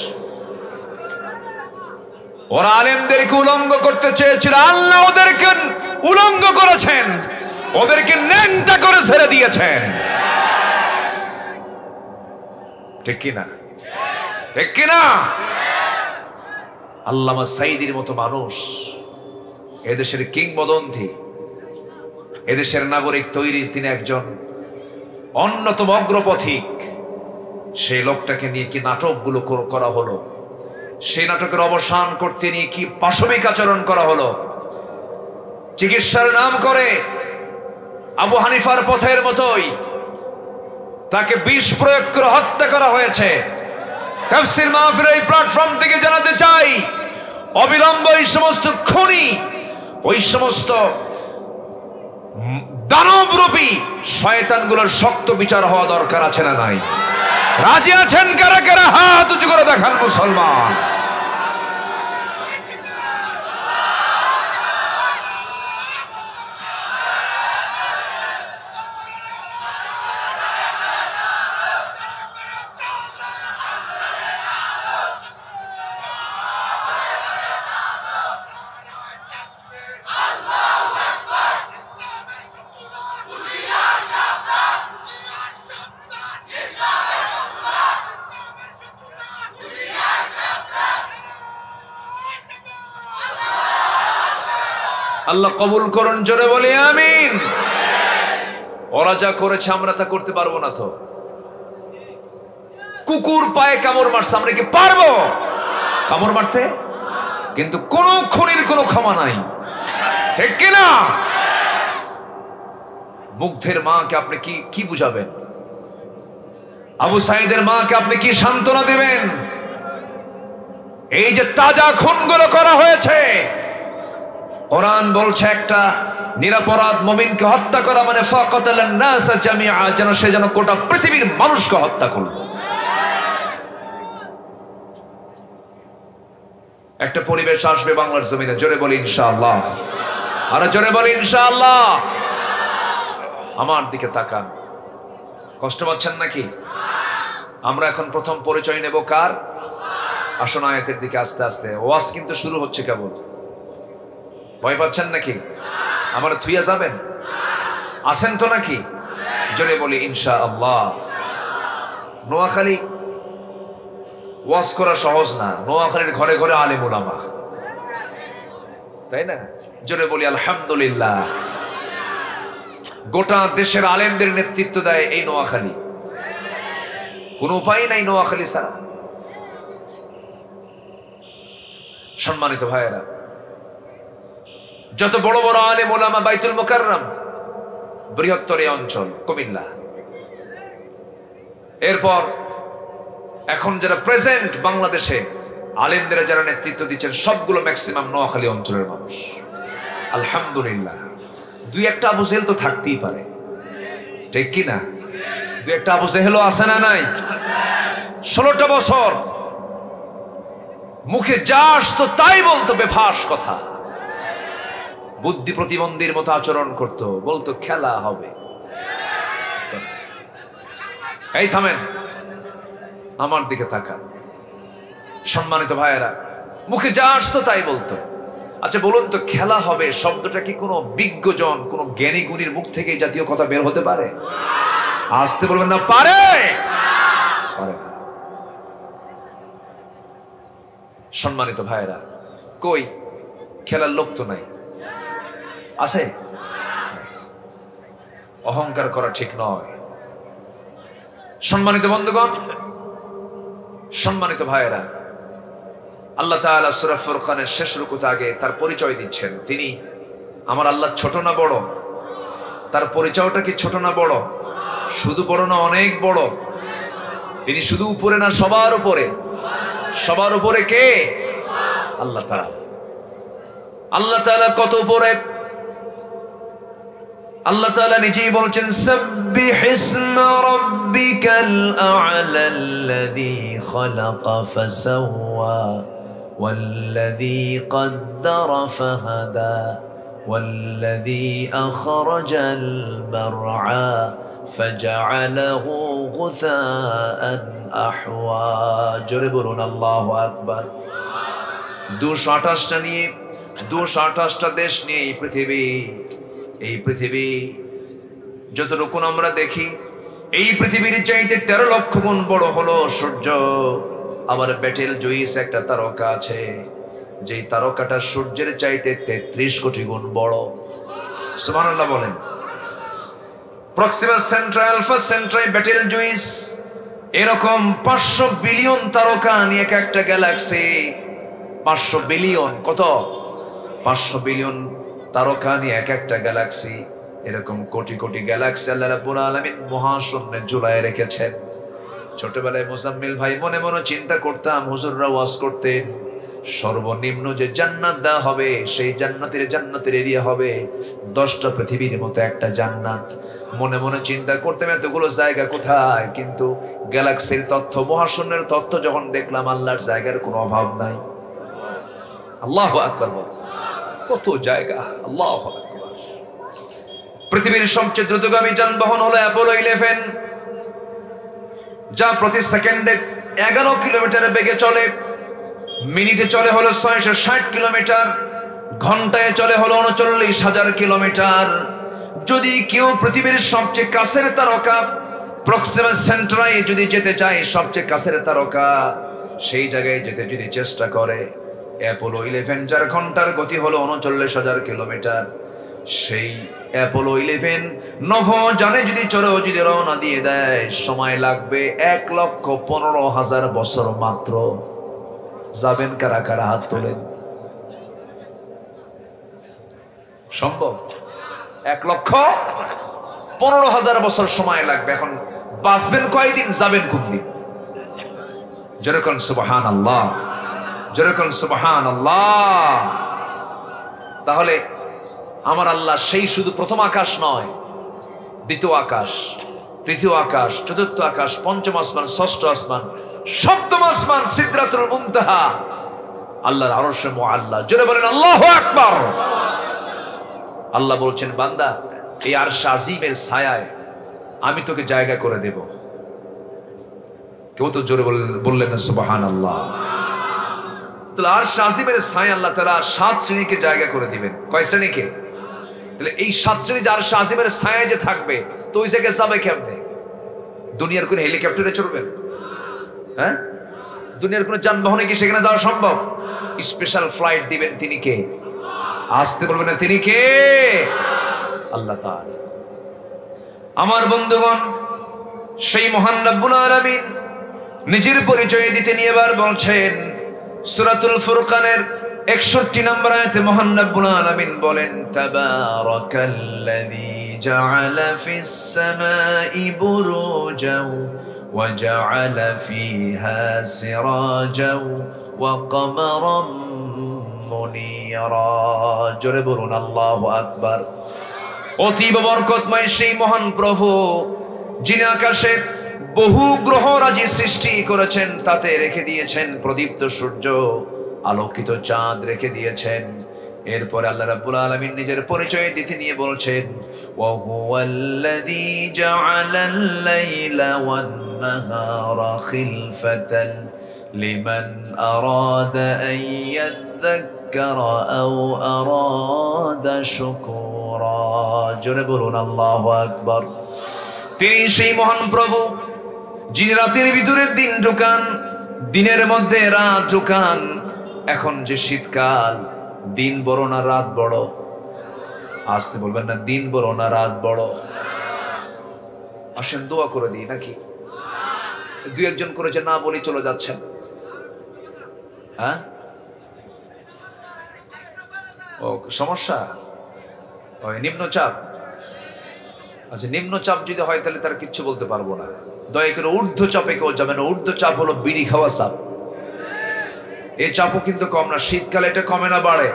ওরা আলেমদেরকে উলঙ্গ করতে চেয়েছিল, আল্লাহ ওদেরকে উলঙ্গ করেছেন, ওদেরকে ন্যাংটা করে ছেড়ে দিয়েছেন, ঠিক কিনা? ঠিক কিনা? আল্লামা সাইদির মতো মানুষ, এদেশের কিংবদন্তি, এদেশের নাগরিক তৈরির তিনি একজন অন্যতম অগ্রপথিক। সেই লোকটাকে নিয়ে কি নাটকগুলো করা হলো, সেই নাটকের অবসান করতে নিয়ে কি পাশবিক আচরণ করা হলো। চিকিৎসার নাম করে আবু হানিফার পথের মতোই তাকে বিষ প্রয়োগ করে হত্যা করা হয়েছে। তাফসীর মাহফিলের এই প্ল্যাটফর্ম থেকে জানাতে চাই, অবিলম্বে এই সমস্ত খুনি, ওই সমস্ত দানবরূপী শয়তানগুলোর শক্ত বিচার হওয়া দরকার আছে না নাই? রাজি আছেন কারা কারা হাত উঁচু করে দেখান মুসলমান। আল্লাহ কবুল করুন, জোরে বলি আমিন। ওরা যা করেছে আমরা তা করতে পারবো না তো? কুকুর পায়ে কামড় মারছে, আমরা কি পারবো কামড় মারতে? কিন্তু কোন খুনির কোনো ক্ষমা নাই, ঠিক কিনা? মুগ্ধের মাকে আপনি কি বুঝাবেন? আবু সাঈদের মাকে আপনি কি সান্ত্বনা দেবেন? এই যে তাজা খুনগুলো করা হয়েছে, কোরআন বলছে একটা নিরপরাধ মুমিনকে হত্যা করা মানে ফাকাতালান নাস জামিআ, যেন সে যেন গোটা পৃথিবীর মানুষকে হত্যা করল। একটা পরিবেশ আসবে বাংলার জমিনে, জোরে বলি ইনশাআল্লাহ, আরে জোরে বলি ইনশাআল্লাহ। আমার দিকে তাকান, কষ্ট পাচ্ছেন নাকি? আমরা এখন প্রথম পরিচয় নেব কার? আসুন আয়াতের দিকে আস্তে আস্তে, ওয়াজ কিন্তু শুরু হচ্ছে কেবল। ভয় পাচ্ছেন নাকি? আমার থুইয়া যাবেন? আসেন তো নাকি? জোরে বলি ইনশাআল্লাহ। নোয়াখালী ওয়াজ করা সহজ না, নোয়াখালীর ঘরে ঘরে আলেম উলামা, তাই না? জোরে বলি আলহামদুলিল্লাহ। গোটা দেশের আলেমদের নেতৃত্ব দেয় এই নোয়াখালী, কোনো উপায় নাই নোয়াখালী ছাড়া। সম্মানিত ভাইয়েরা, যত বড় বড় আলেম ওলামা বাইতুল মুকাররম, বৃহত্তর এই অঞ্চল কুমিল্লা, এরপর এখন যারা প্রেজেন্ট বাংলাদেশে আলেমদের যারা নেতৃত্ব দিচ্ছেন সবগুলো ম্যাক্সিমাম নোয়াখালী অঞ্চলের মানুষ, আলহামদুলিল্লাহ। দুই একটা আবু জেহেল তো থাকতেই পারে, ঠিক কি না? দুই একটা আবু জেহেলও আছে না নাই? 16টা বছর মুখে যা আসতো তাই বলতো, বেফাস কথা, বুদ্ধি প্রতিবন্ধীর মতো আচরণ করত, বলতো খেলা হবে। এই থামেন, আমার দিকে তাকান। সম্মানিত ভাইয়েরা, মুখে যা আসতো তাই বলতো। আচ্ছা বলুন তো, খেলা হবে শব্দটা কি কোনো বিজ্ঞজন, কোনো জ্ঞানী গুণীর মুখ থেকে এই জাতীয় কথা বের হতে পারে? আসতে বলবেন না, পারে? পারে না। সম্মানিত ভাইয়েরা, কই খেলার লোক তো নাই, আছে? অহংকার করা ঠিক নয়। সম্মানিত বন্ধুগণ, সম্মানিত ভাইয়েরা, আল্লাহ তাআলা সূরা ফুরকানের শেষ রুকুতে আগে তার পরিচয় দিচ্ছেন। তিনি আমার আল্লাহ ছোট না বড়? তার পরিচয়টা কি ছোট না বড়? শুধু বড় না, অনেক বড়। তিনি শুধু উপরে না, সবার উপরে। সবার উপরে কে? আল্লাহ তাআলা। আল্লাহ তাআলা কত উপরে? আল্লাহ তাআলা নিজেই বলছেন, সাব্বিহ ইসমা রাব্বিকাল আ'লা আল্লাযী খালাকা ফাসাওয়া ওয়াল্লাযী কদ্দারা ফাহাদা ওয়াল্লাযী আখরাজাল মারআ ফাজআলাহু গুসাআন আহওয়া। জোরে বলুন আল্লাহু আকবার। 228টা নিয়ে, 228টা দেশ নিয়ে এই পৃথিবী যতটুকু আমরা দেখি, এই পৃথিবীর চাইতে 13 লক্ষ গুণ বড় হলো সূর্য। আবার বেটেল জুইস একটা তারকা আছে, যেই তারকাটা সূর্যের চাইতে 33 কোটি গুণ বড়। সুবহানাল্লাহ বলেন। Proxima Centauri, alpha Centauri, Betelgeuse, এরকম 500 বিলিয়ন তারকা নিয়ে একটা গ্যালাক্সি। 500 বিলিয়ন, কত? 500 বিলিয়ন তারকা নিয়ে একটা গ্যালাক্সি। এরকম কোটি কোটি গ্যালাক্সি আল্লাহ রাব্বুল আলামিন মহাশূন্যে ঝুলায় রেখেছেন। ছোটবেলায় মুজাম্মিল ভাই মনে মনে চিন্তা করতাম, হুজুররা ওয়াজ করতেন, সর্বনিম্ন যে জান্নাত দেওয়া হবে সেই জান্নাতের এরিয়া হবে 10টা পৃথিবীর মতো একটা জান্নাত। মনে মনে চিন্তা করতাম এতগুলো জায়গা কোথায়, কিন্তু গ্যালাক্সির তথ্য, মহাশূন্যের তথ্য যখন দেখলাম আল্লাহর জায়গার কোনো অভাব নাই। আল্লাহু আকবার, কত জায়গা, আল্লাহু আকবার। পৃথিবীর সবচেয়ে দ্রুতগামী যানবাহন হলো অ্যাপোলো 11, যা প্রতি সেকেন্ডে 11 কিলোমিটার বেগে চলে, মিনিটে চলে হলো 660 কিলোমিটার, ঘন্টায় চলে হলো 39,000 কিলোমিটার। যদি কেউ পৃথিবীর সবচেয়ে কাছের তারকা প্রক্সিমা সেন্টারায় যদি যেতে চায়, সবচেয়ে কাছের তারকা, সেই জায়গায় যেতে যদি চেষ্টা করে, অ্যাপোলো 11 যার ঘন্টার গতি হলো 39,000 কিলোমিটার, সেই অ্যাপোলো 11 নভোযানে যদি চড়েও যদি রওনা দিয়ে দেয়, সময় লাগবে 1,15,000 বছর মাত্র। যাবেন কারা কারা? হাত তোলেন। সম্ভব? 1,15,000 বছর সময় লাগবে। এখন বাঁচবেন কয়দিন, যাবেন কোন দিন? যেরকম সুবহানাল্লাহ, যেরকম সুবহানাল্লাহ। তাহলে আমার আল্লাহ সেই শুধু প্রথম আকাশ নয়, দ্বিতীয় আকাশ, তৃতীয় আকাশ, চতুর্থ আকাশ, পঞ্চম আসমান, ষষ্ঠ আসমান, সপ্তম আসমান, সিদরাতুল মুনতাহা, আল্লাহর আরশে মুআল্লা। জোরে বলেন আল্লাহু আকবার। আল্লাহ বলছেন, বান্দা এই আরশ আজিমের ছায়ায় আমি তোকে জায়গা করে দেব। কেউ তো জোরে বললেন না সুবহানাল্লাহ। তাহলে আরশ আজিমের ছায়ায় আল্লাহ তাআলা 7 শ্রেণীকে জায়গা করে দিবেন। কয় শ্রেণীকে? তাহলে এই 7 শ্রেণী যে আরশ আজিমের ছায়ায় যে থাকবে, তো ওই জায়গায় যাবে কেমনে? দুনিয়ার কোন হেলিকপ্টারে চড়বেন? হ্যাঁ, দুনিয়ার কোন যানবাহনে কি সেখানে যাওয়া সম্ভব? স্পেশাল ফ্লাইট দিবেন তিনি কে? আসতে বলবেন না, তিনি কে? আল্লাহ তাআলা। আমার বন্ধুগণ, সেই মহান রব্বুল আলামিন নিজের পরিচয় দিতে নিয়ে এবার বলছেন সূরাতুল ফুরকানের 61 নম্বর আয়াতে মহান রব্বুল আলামিন বলেন, তাবারাকাল্লাযী জাআলা ফিস সামাই বুরুজাও ওয়া জাআলা ফিহা সিরাজাও ওয়া কমারাম মুনিরা। জোরে বলুন আল্লাহু আকবার। অতীব বরকতময় সেই মহান প্রভু, যিনি আকাশে বহু গ্রহরাজি সৃষ্টি করেছেন, তাতে রেখে দিয়েছেন প্রদীপ্ত সূর্য, আলোকিত চাঁদ রেখে দিয়েছেন। এরপরে আল্লাহ রাব্বুল আলামিন নিজের পরিচয় দিতে নিয়ে বলছেন, ওয়া হুয়াল্লাযী জাআলাল লাইলা ওয়ান নাহারা খিলফাতান লিমান আরাদা আন ইয়াযাক্কারা আও আরাদা শুকুরা। জোরে বলুন আল্লাহু আকবার। তিনি সেই মহান প্রভু, যিনি রাতের ভিতরে দিন ঢুকান, দিনের মধ্যে রাত ঢুকান। এখন যে শীতকাল, দিন বড় না রাত বড়? আসতে বলবেন না, দিন বড় না রাত বড়? আসেন দোয়া করে দিই নাকি? দুই একজন করেছে, না বলি চলে যাচ্ছেন। হ্যাঁ, ও সমস্যা, ওই নিম্নচাপ। আচ্ছা, নিম্নচাপ যদি হয় তাহলে তার কিচ্ছু বলতে পারবো না। দয়া করে ঊর্ধ্বচাপে কেউ যাবে না। ঊর্ধ্বচাপ হলো বিড়ি খাওয়া চাপ। এই চাপও কিন্তু কম না। শীতকালে এটা কমে না বাড়ে?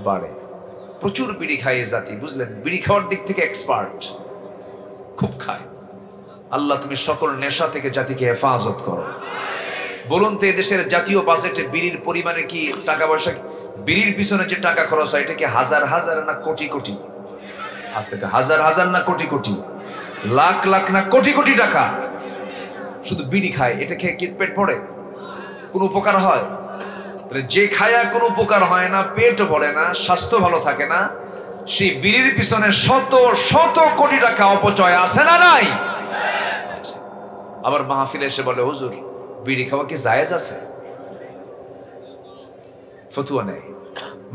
বাড়ে। প্রচুর বিড়ি খায় এই জাতি, বুঝলেন? বিড়ি খাওয়ার দিক থেকে এক্সপার্ট, খুব খায়। আল্লাহ তুমি সকল নেশা থেকে জাতিকে হেফাজত করো। বলুন তো, এদেশের জাতীয় বাজেটে বিড়ির পরিমাণে কি টাকা পয়সা, বিড়ির পিছনে যে টাকা খরচ হয়, এটা কি হাজার হাজার না কোটি কোটি? আজ থেকে হাজার হাজার না কোটি কোটি, লাখ লাখ না কোটি কোটি টাকা শুধু বিড়ি খায়। এটা খেয়ে কি পেট ভরে? কোন উপকার হয়? যে খায়া কোনো উপকার হয় না, পেটও ভরে না, স্বাস্থ্য ভালো থাকে না, সেই বিড়ির পিছনে শত শত কোটি টাকা অপচয় আছে না নাই? আবার মাহফিলে এসে বলে, হুজুর বিড়ি খাওয়া কি জায়েজ আছে? ফতুয়া নেই,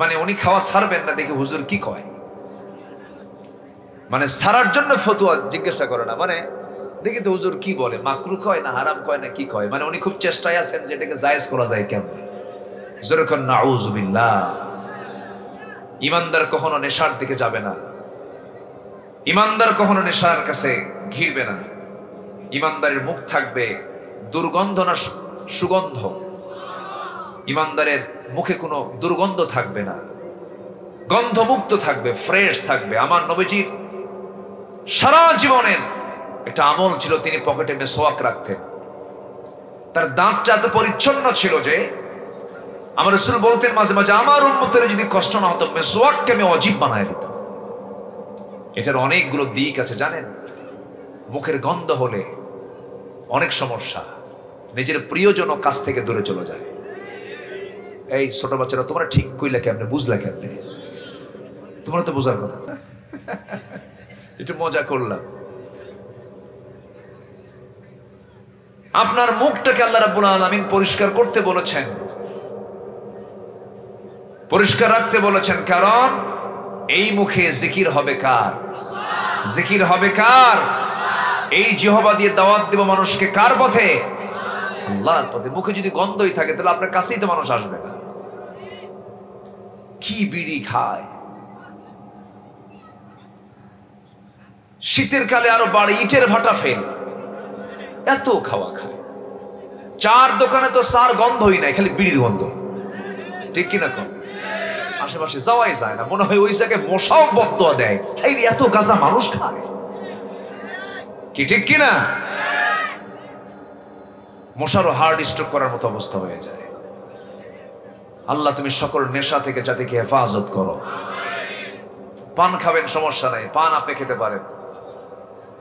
মানে উনি খাওয়া ছাড়বেন না দেখে হুজুর কি কয়, মানে ছাড়ার জন্য ফতুয়া জিজ্ঞাসা করে না, মানে দেখি তো হুজুর কি বলে, মাকরু কয় না হারাম কয় না কি কয়, মানে উনি খুব চেষ্টায় আছেন যে এটাকে জায়েজ করা যায় কেমন। যেরকম নাউজুবিল্লাহ। ইমানদার কখনো নেশার দিকে যাবে না, ইমানদার কখনো নেশার কাছে ঘিরবে না। ইমানদারের মুখ থাকবে দুর্গন্ধ না সুগন্ধ? ইমানদারের মুখে কোনো দুর্গন্ধ থাকবে না, গন্ধমুক্ত থাকবে, ফ্রেশ থাকবে। আমার নবীজির সারা জীবনের একটা আমল ছিল, তিনি পকেটে মেসওয়াক রাখতেন। তার দাঁতটা এত পরিচ্ছন্ন ছিল যে আমার রাসূল বলতেন মাঝে মাঝে, আমার উম্মতের যদি কষ্ট না হতো মেসওয়াককে আমি ওয়াজিব বানায় দিতাম। এটার অনেকগুলো দিক আছে জানেন। মুখের গন্ধ হলে অনেক সমস্যা, নিজের প্রিয়জন কাছ থেকে দূরে চলে যায়। এই ছোট বাচ্চারা, তোমরা ঠিক কইলে কেমনে, বুঝলা কেমনে? তোমরা তো বোঝার কথা। একটু মজা করলাম। আপনার মুখটাকে আল্লাহ রাব্বুল আলামিন পরিষ্কার করতে বলেছেন, পরিষ্কার রাখতে বলেছেন, কারণ এই মুখে জিকির হবে কার? জিকির হবে কার? এই জিহ্বা দিয়ে দাওয়াত দেব মানুষকে কার পথে? আল্লাহর পথে। মুখে যদি গন্ধই থাকে তাহলে আপনার কাছেই তো মানুষ আসবে না। কি বিড়ি খায়, শীতের কালে আরো বাড়ি, ইটের ভাটা ফেল, এত খাওয়া খায়। চার দোকানে তো সার গন্ধই নাই, খালি বিড়ির গন্ধ। ঠিক কিনা কম? আশেপাশে যাওয়াই যায় না, মনে হয় ওই জায়গায় মশাও বদদোয়া দেয়, এই এত গাঁজা মানুষ খায়। কি ঠিক কিনা? মশারও হার্ট স্ট্রোক করার মতো অবস্থা হয়ে যায়। আল্লাহ তুমি সকল নেশা থেকে জাতিকে হেফাজত করো। পান খাবেন, সমস্যা নাই, পান আপনি খেতে পারেন।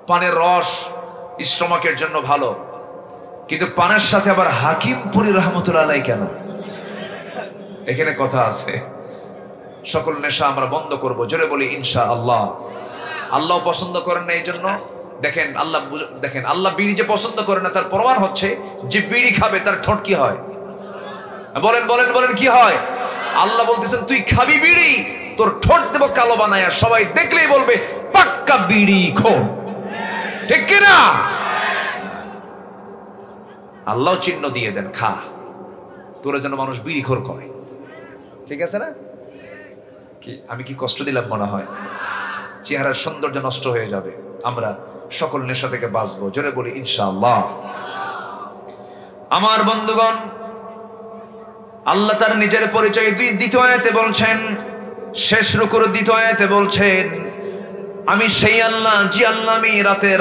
পানের রস স্টমাকের জন্য ভালো, কিন্তু পানের সাথে আবার হাকিমপুরি রহমতুল্লাহ আলাইহি কেন? এখানে কথা আছে। সকল নেশা আমরা বন্ধ করব, জোরে বলি ইনশাআল্লাহ। আল্লাহ পছন্দ করেন না, এই জন্য দেখেন আল্লাহ বিড়ি যে পছন্দ করে না তার প্রমাণ হচ্ছে যে বিড়ি খাবে তার ঠোঁট কি হয়? বলেন বলেন বলেন, কি হয়? আল্লাহ বলতেছেন তুই খাবি বিড়ি, তোর ঠোঁট দেব কালো বানায়া, সবাই দেখলেই বলবে পাক্কা বিড়ি খোর। ঠিক কিনা? আল্লাহ চিহ্ন দিয়ে দেন, খা, তোরা যেন মানুষ বিড়ি খোর কয়। ঠিক আছে না? কি আমি কি কষ্ট দিলাম মনে হয়? চেহারার সৌন্দর্য নষ্ট হয়ে যাবে। আমরা সকল নেশা থেকে বাঁচবো, জোরে বলি ইনশাআল্লাহ। আমার বন্ধুগণ, আল্লাহ তার নিজের পরিচয় দ্বিতীয় আয়াতে বলছেন, শেষ রুকুর দ্বিতীয় আয়াতে বলছেন, আমি সেই আল্লাহ, যে আল্লাহ আমি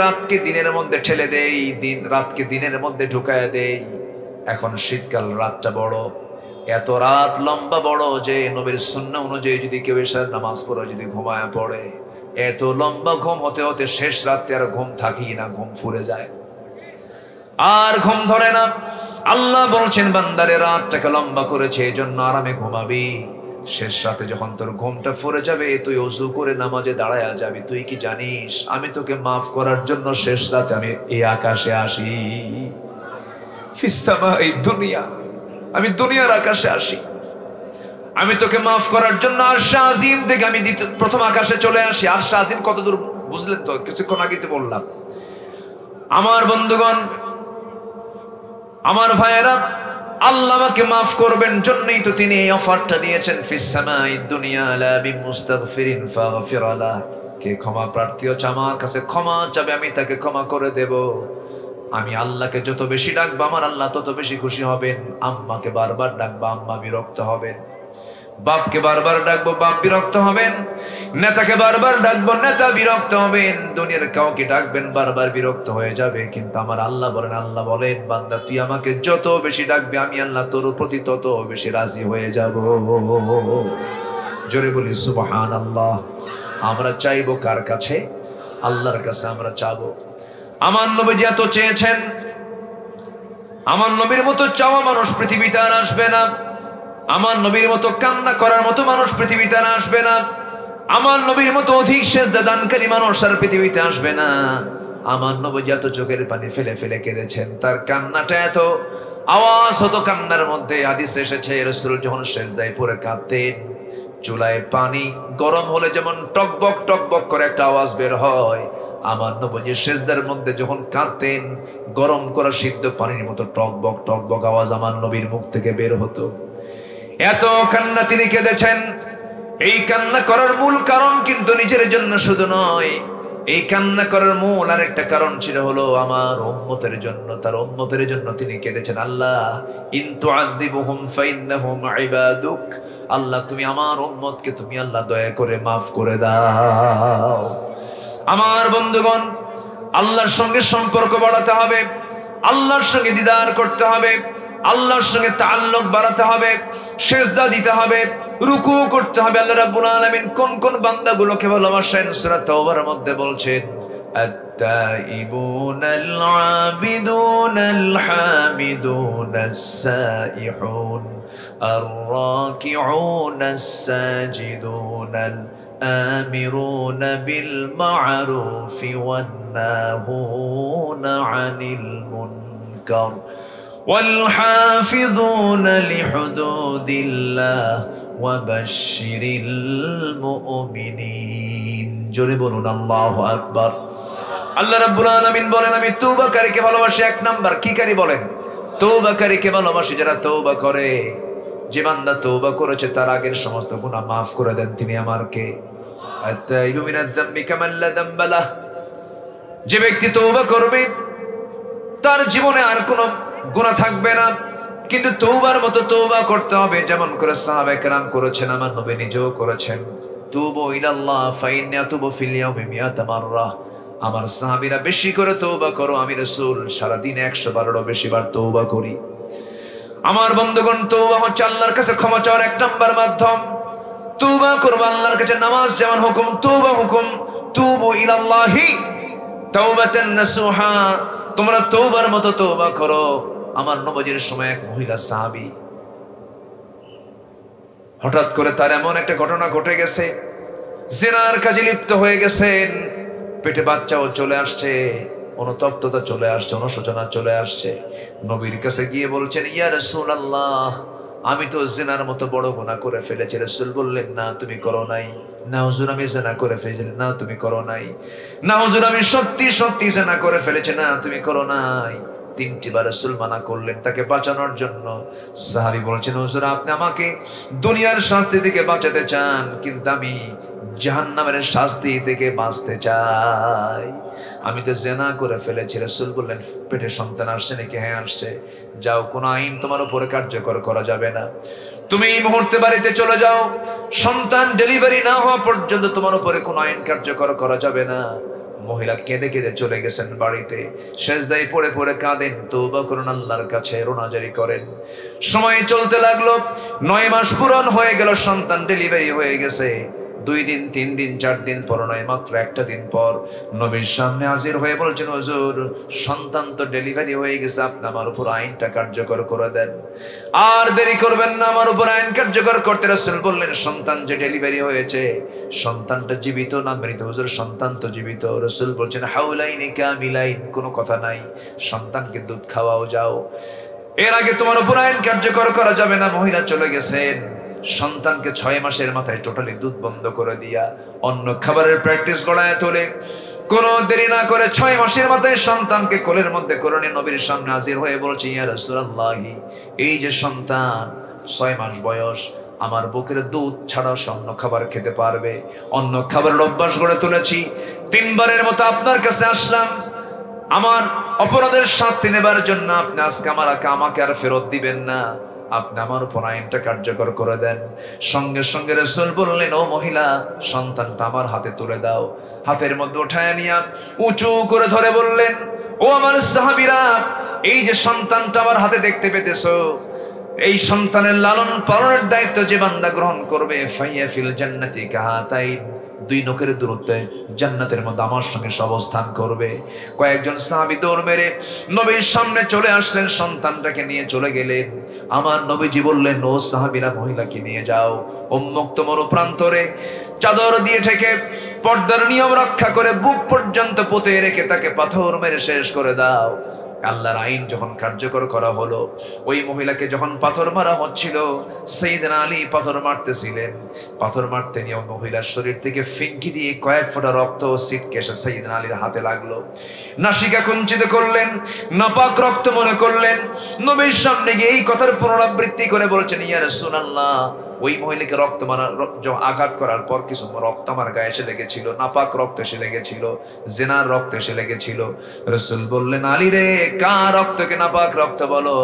রাতকে দিনের মধ্যে ঠেলে দেই, রাতকে দিনের মধ্যে ঢুকায় দেই। এখন শীতকাল, রাতটা বড়, এত রাত লম্বা বড় যে নবীর সুন্নাহ অনুযায়ী যদি কেউ এশার নামাজ পড়ে যদি ঘুমায় পড়ে, এত লম্বা ঘুম হতে হতে শেষ রাতে আর ঘুম থাকি না, ঘুম ফুরে যায়, আর ঘুম ধরে না। আল্লাহ বলছেন বান্দারে রাতটাকে লম্বা করেছে, এই জন্য আরামে ঘুমাবি। শেষ রাতে যখন তোর ঘুমটা ফুরে যাবে, তুই ওযু করে নামাজে দাঁড়ায় যাবি। তুই কি জানিস আমি তোকে মাফ করার জন্য শেষ রাতে আমি এই আকাশে আসি, ফিস সামাই দুনিয়া, আমি দুনিয়ার আকাশে আসি। আমি তোকে মাফ করার জন্য আরশ আজিম থেকে আমি প্রথম আকাশে চলে আসি। আরশ আজিম কত দূর বুঝলেন তো? কিছুক্ষণ আগে তো বললাম। আমার বন্ধুগণ, আমার ভাইয়েরা, আল্লাহ আমাকে মাফ করবেন জন্যই তো তিনি এই অফারটা দিয়েছেন, ফিস সামাই দুনিয়া লা বিমুস্তাগফিরিন ফাগফির লাহ। কে ক্ষমা প্রার্থী হচ্ছে আমার কাছে ক্ষমা চাবে, আমি তাকে ক্ষমা করে দেব। আমি আল্লাহকে যত বেশি ডাকবো আমার আল্লাহ তত বেশি খুশি হবেন। আম্মাকে বারবার ডাকবো, আম্মা বিরক্ত হবেন। বাপকে বারবার ডাকবো, বাপ বিরক্ত হবেন। নেতাকে বারবার ডাকবো, নেতা বিরক্ত হবেন। দুনিয়ার কাউকে ডাকবেন, বারবার বিরক্ত হয়ে যাবে। কিন্তু আমার আল্লাহ বলেন বান্দা তুই আমাকে যত বেশি ডাকবে আমি আল্লাহ তোর প্রতি তত বেশি রাজি হয়ে যাব। জোরে বলি সুবহানাল্লাহ। আমরা চাইবো কার কাছে? আল্লাহর কাছে আমরা চাবো। আমার নবী এত চেয়েছেন, আমার নবীর মতো চাওয়া মানুষ পৃথিবীতে আর আসবে না। আমার নবীর মতো কান্না করার মতো মানুষ পৃথিবীতে আর আসবে না। আমার নবীর মতো অধিক সেজদা দানকারী মানুষ আর পৃথিবীতে আসবে না। আমার নবী এত চোখের পানি ফেলে ফেলে কেঁদেছেন, তার কান্নাটা এত আওয়াজ হতো কান্নার মধ্যে। হাদিসে এসেছে রাসূল যখন সেজদায় পড়ে কাঁদতেন, চুলায় পানি গরম হলে যেমন টকবক টকবক করে একটা আওয়াজ বের হয়, আমার নবী সেজদার মধ্যে যখন কাঁদতেন গরম করা সিদ্ধ পানির মতো টকবক টকবক আওয়াজ আমার নবীর মুখ থেকে বের হতো। এত কান্না তিনি কেঁদেছেন। এই কান্না করার মূল কারণ কিন্তু নিজের জন্য শুধু নয়, এই কান্না করার মূল আরেকটা কারণ ছিল হলো আমার উম্মতের জন্য, তার উম্মতের জন্য তিনি কেঁদেছেন। আল্লাহ ইন তুআযিবুহুম ফাইন্নাহুম ইবাদুক, আল্লাহ তুমি আমার উম্মতকে তুমি আল্লাহ দয়া করে মাফ করে দাও। আমার বন্ধুগণ, আল্লাহর সঙ্গে সম্পর্ক বাড়াতে হবে, আল্লাহর সঙ্গে দিদার করতে হবে, আল্লাহর সঙ্গে তাআল্লুক বাড়াতে হবে, সিজদা দিতে হবে, রুকু করতে হবে। আল্লাহ রাব্বুল আলামিন কোন কোন বান্দাগুলোকে ভালোবাসেন সূরা তাওবার মধ্যে বলছেন, আত-তাইবুনাল আবিদুনাল হামিদুনাস সাইহুন আর-রাকিউনাস সাজিদুনাল আমিরুনা বিল মা'রুফি ওয়ান নাহুনা আনিল মুনকার والحافظون لحدود الله وبشر المؤمنين। জোরে বলুন আল্লাহু আকবার। আল্লাহ রাব্বুল আলামিন বলেন আমি তওবাকারীকে ভালোবাসি। এক নাম্বার কি কারি বলেন? তওবাকারীকে ভালোবাসি, যারা তওবা করে। যে বান্দা তওবা করেছে তার আগের সমস্ত গুনাহ maaf করে দেন তিনি আমার কে। আত-তাইবু মিনাজ যামবি কামান লা যামবা লাহ, যে ব্যক্তি তওবা করবে তার জীবনে আর কোনো গুনাহ থাকবে না, কিন্তু তওবার মতো তওবা করতে হবে যেমন করে সাহাবায়ে কেরাম করেছেন, আমার নবী নিজেও করেছেন। তুবু ইলাল্লাহ ফাইন্নী আতুবু ফিল ইয়াউমি মিয়াতা মাররা, আমার সাহাবীরা বেশি করে তওবা করো, আমি রাসূল সারা দিনে 100 বারেরও বেশি বার তওবা করি। আমার বন্ধুগণ, তওবা হচ্ছে আল্লাহর কাছে ক্ষমা চাওয়ার এক নাম্বার মাধ্যম। তওবা করব আল্লাহর কাছে, নামাজ যেমন হুকুম তওবা হুকুম। তুবু ইলাল্লাহি তাওবাতান নাসুহা, তোমরা তওবার মতো তওবা করো। আমার নবীর সময় এক মহিলা সাহাবী, হঠাৎ করে তার এমন একটা ঘটনা ঘটে গেছে, জিনার কাজে লিপ্ত হয়ে গেছেন, পেটে বাচ্চাও চলে আসছে, অনুতপ্ততা চলে আসছে, অনুশোচনা চলে আসছে। নবীর কাছে গিয়ে বলছেন, ইয়া রাসূলুল্লাহ আমি তো জিনার মতো বড় গুনাহ করে ফেলেছি। রাসূল বললেন, না তুমি করো নাই। না হুজুর আমি জিনা করে ফেলেছি। না তুমি করো নাই। না হুজুর আমি সত্যি সত্যি জিনা করে ফেলেছি। না তুমি করো নাই। 3টি বার রাসূল মানা করলেন তাকে বাঁচানোর জন্য। সাহাবী বলছেন, হুজুর আপনি আমাকে দুনিয়ার শাস্তি থেকে বাঁচাতে চান, কিন্তু আমি জাহান্নামের শাস্তি থেকে বাঁচতে চাই। আমি তো জিনা করে ফেলেছি। রাসূল বললেন, পেটে সন্তান আসছে নাকি? হ্যাঁ আসছে। যাও, কোন আইন তোমার উপরে কার্যকর করা যাবে না। তুমি এই মুহূর্তে বাড়িতে চলে যাও, সন্তান ডেলিভারি না হওয়া পর্যন্ত তোমার উপরে কোন আইন কার্যকর করা যাবে না। মহিলা কেঁদে কেঁদে চলে গেছেন বাড়িতে, সেজদায় পড়ে পড়ে কাঁদেন, তওবা করুন আল্লাহর কাছে, রোনাজারি করেন। সময় চলতে লাগলো, 9 মাস পূরণ হয়ে গেল, সন্তান ডেলিভারি হয়ে গেছে। 2 দিন 3 দিন 4 দিন পর নয়, মাত্র একটা দিন পর নবীর সামনে হাজির হয়ে বলছেন, হুজুর সন্তান তো ডেলিভারি হয়ে গেছে, আপনি আমার উপর আইনটা কার্যকর করে দেন। আর দেরি করবেন না, আমার উপর আইন কার্যকর করতে। রাসূল বললেন, সন্তান যে ডেলিভারি হয়েছে সন্তানটা জীবিত না মৃত? হুজুর সন্তান তো জীবিত। রাসূল বলছেন, হাউলাইনি কামিলাইন, কোনো কথা নাই, সন্তানকে দুধ খাওয়াও যাও, এর আগে তোমার উপর আইন কার্যকর করা যাবে না। মহিলা চলে গেছেন, সন্তানকে 6 মাসের মাথায় টোটালি দুধ বন্ধ করে দিয়া অন্য খাবারের প্র্যাকটিস গড়ায় তোলে। কোনো দেরি না করে 6 মাসের মাথায় সন্তানকে কোলের মধ্যে করে নিয়ে নবীর সামনে হাজির হয়ে বলছে, ইয়া রাসূলুল্লাহ এই যে সন্তান 6 মাস বয়স, আমার বুকের দুধ ছাড়া অন্য খাবার খেতে পারবে, অন্য খাবারের অভ্যাস গড়ে তুলেছি। 3 বারের মতো আপনার কাছে আসলাম, আমার অপরাধের শাস্তি নেবার জন্য। আপনি আজকে আমাকে আর ফেরত দিবেন না, আপনি আমার উপর আইনটা কার্যকর করে দেন। সঙ্গে সঙ্গে রাসূল বললেন, ও মহিলা সন্তানটা আমার হাতে তুলে দাও। হাতের মধ্যে উঠায় নিয়া উঁচু করে ধরে বললেন, ও আমার সাহাবীরা, এই যে সন্তানটা আমার হাতে দেখতে পেতেছো, এই সন্তানের লালন পালনের দায়িত্ব যে বান্দা গ্রহণ করবে, ফাইয়া ফিল জান্নাতি কাহাতাইন, 2 নখের দূরত্বে জান্নাতের মধ্যে আমার সঙ্গে অবস্থান করবে। কয়েকজন সাহাবী দৌড় মেরে নবীর সামনে চলে আসলেন, সন্তানটাকে নিয়ে চলে গেলেন। আমার নবীজি বললেন, ও সাহাবীরা মহিলাকে নিয়ে যাও, উন্মুক্ত মরুপ্রান্তরে চাদর দিয়ে ঢেকে পর্দার নিয়ম রক্ষা করে বুক পর্যন্ত পুঁতে রেখে তাকে পাথর মেরে শেষ করে দাও। আল্লাহর আইন যখন কার্যকর করা হলো, ওই মহিলাকে যখন পাথর মারা হচ্ছিল, সাইয়েদনা আলী পাথর মারতেছিলেন। পাথর মারতে নিয়ে মহিলার শরীর থেকে ফিনকি দিয়ে কয়েক ফোঁটা রক্ত ছিটকে এসে সাইয়েদনা আলীর হাতে লাগলো। নাসিকা কুঞ্চিত করলেন, নাপাক রক্ত মনে করলেন। নবীর সামনে গিয়ে এই কথার পুনরাবৃত্তি করে বলছেন, ইয়া রাসূলুল্লাহ ওই মহিলাকে রক্ত মারা আঘাত করার পর কিছু রক্ত আমার গায়ে এসে লেগেছিল, নাপাক রক্ত এসে লেগেছিল, জেনার রক্ত এসে লেগেছিল। রাসূল বললেন, আলী রে, কার রক্তকে নাপাক রক্ত বলো?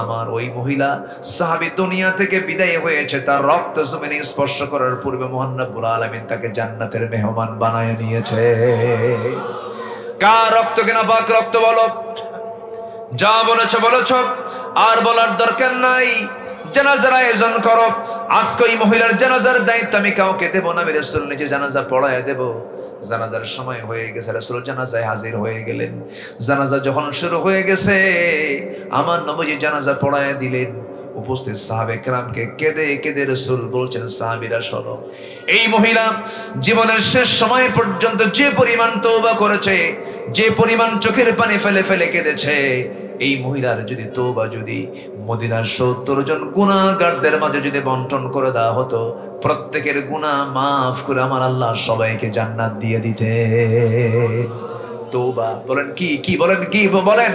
আমার ওই মহিলা সাহাবী দুনিয়া থেকে বিদায় হয়েছে, তার রক্ত জমিনে স্পর্শ করার পূর্বে মহান রব্বুল আলামিন তাকে জান্নাতের মেহমান বানায় নিয়েছে। কার রক্তকে নাপাক রক্ত বলো? যা বলেছ বলেছ, আর বলার দরকার নাই। জানাজার আয়োজন করো। আজকে এই মহিলার জানাজার দায়িত্ব আমি কাউকে দেব না, আমি রাসূল নিজে জানাজা পড়ায় দেব। জানাজার সময় হয়ে গেছে, রাসূল জানাজায় হাজির হয়ে গেলেন। জানাজা যখন শুরু হয়ে গেছে, আমার নবীজি জানাজা পড়ায় দিলেন। উপস্থিত সাহাবে কেরামকে কেঁদে কেঁদে রাসূল বলছেন, সাহাবীরা শোনো, এই মহিলা জীবনের শেষ সময় পর্যন্ত যে পরিমাণ তওবা করেছে, যে পরিমাণ চোখের পানি ফেলে ফেলে কেঁদেছে, এই মহিলার যদি তওবা যদি মদিনার ৭০ জন গুনাহগারদের মাঝে যদি বন্টন করে দেওয়া হতো, প্রত্যেকের গুনাহ মাফ করে আমার আল্লাহ সবাইকে জান্নাত দিয়ে দিতে। তওবা বলেন, কি বলেন, কি বলেন?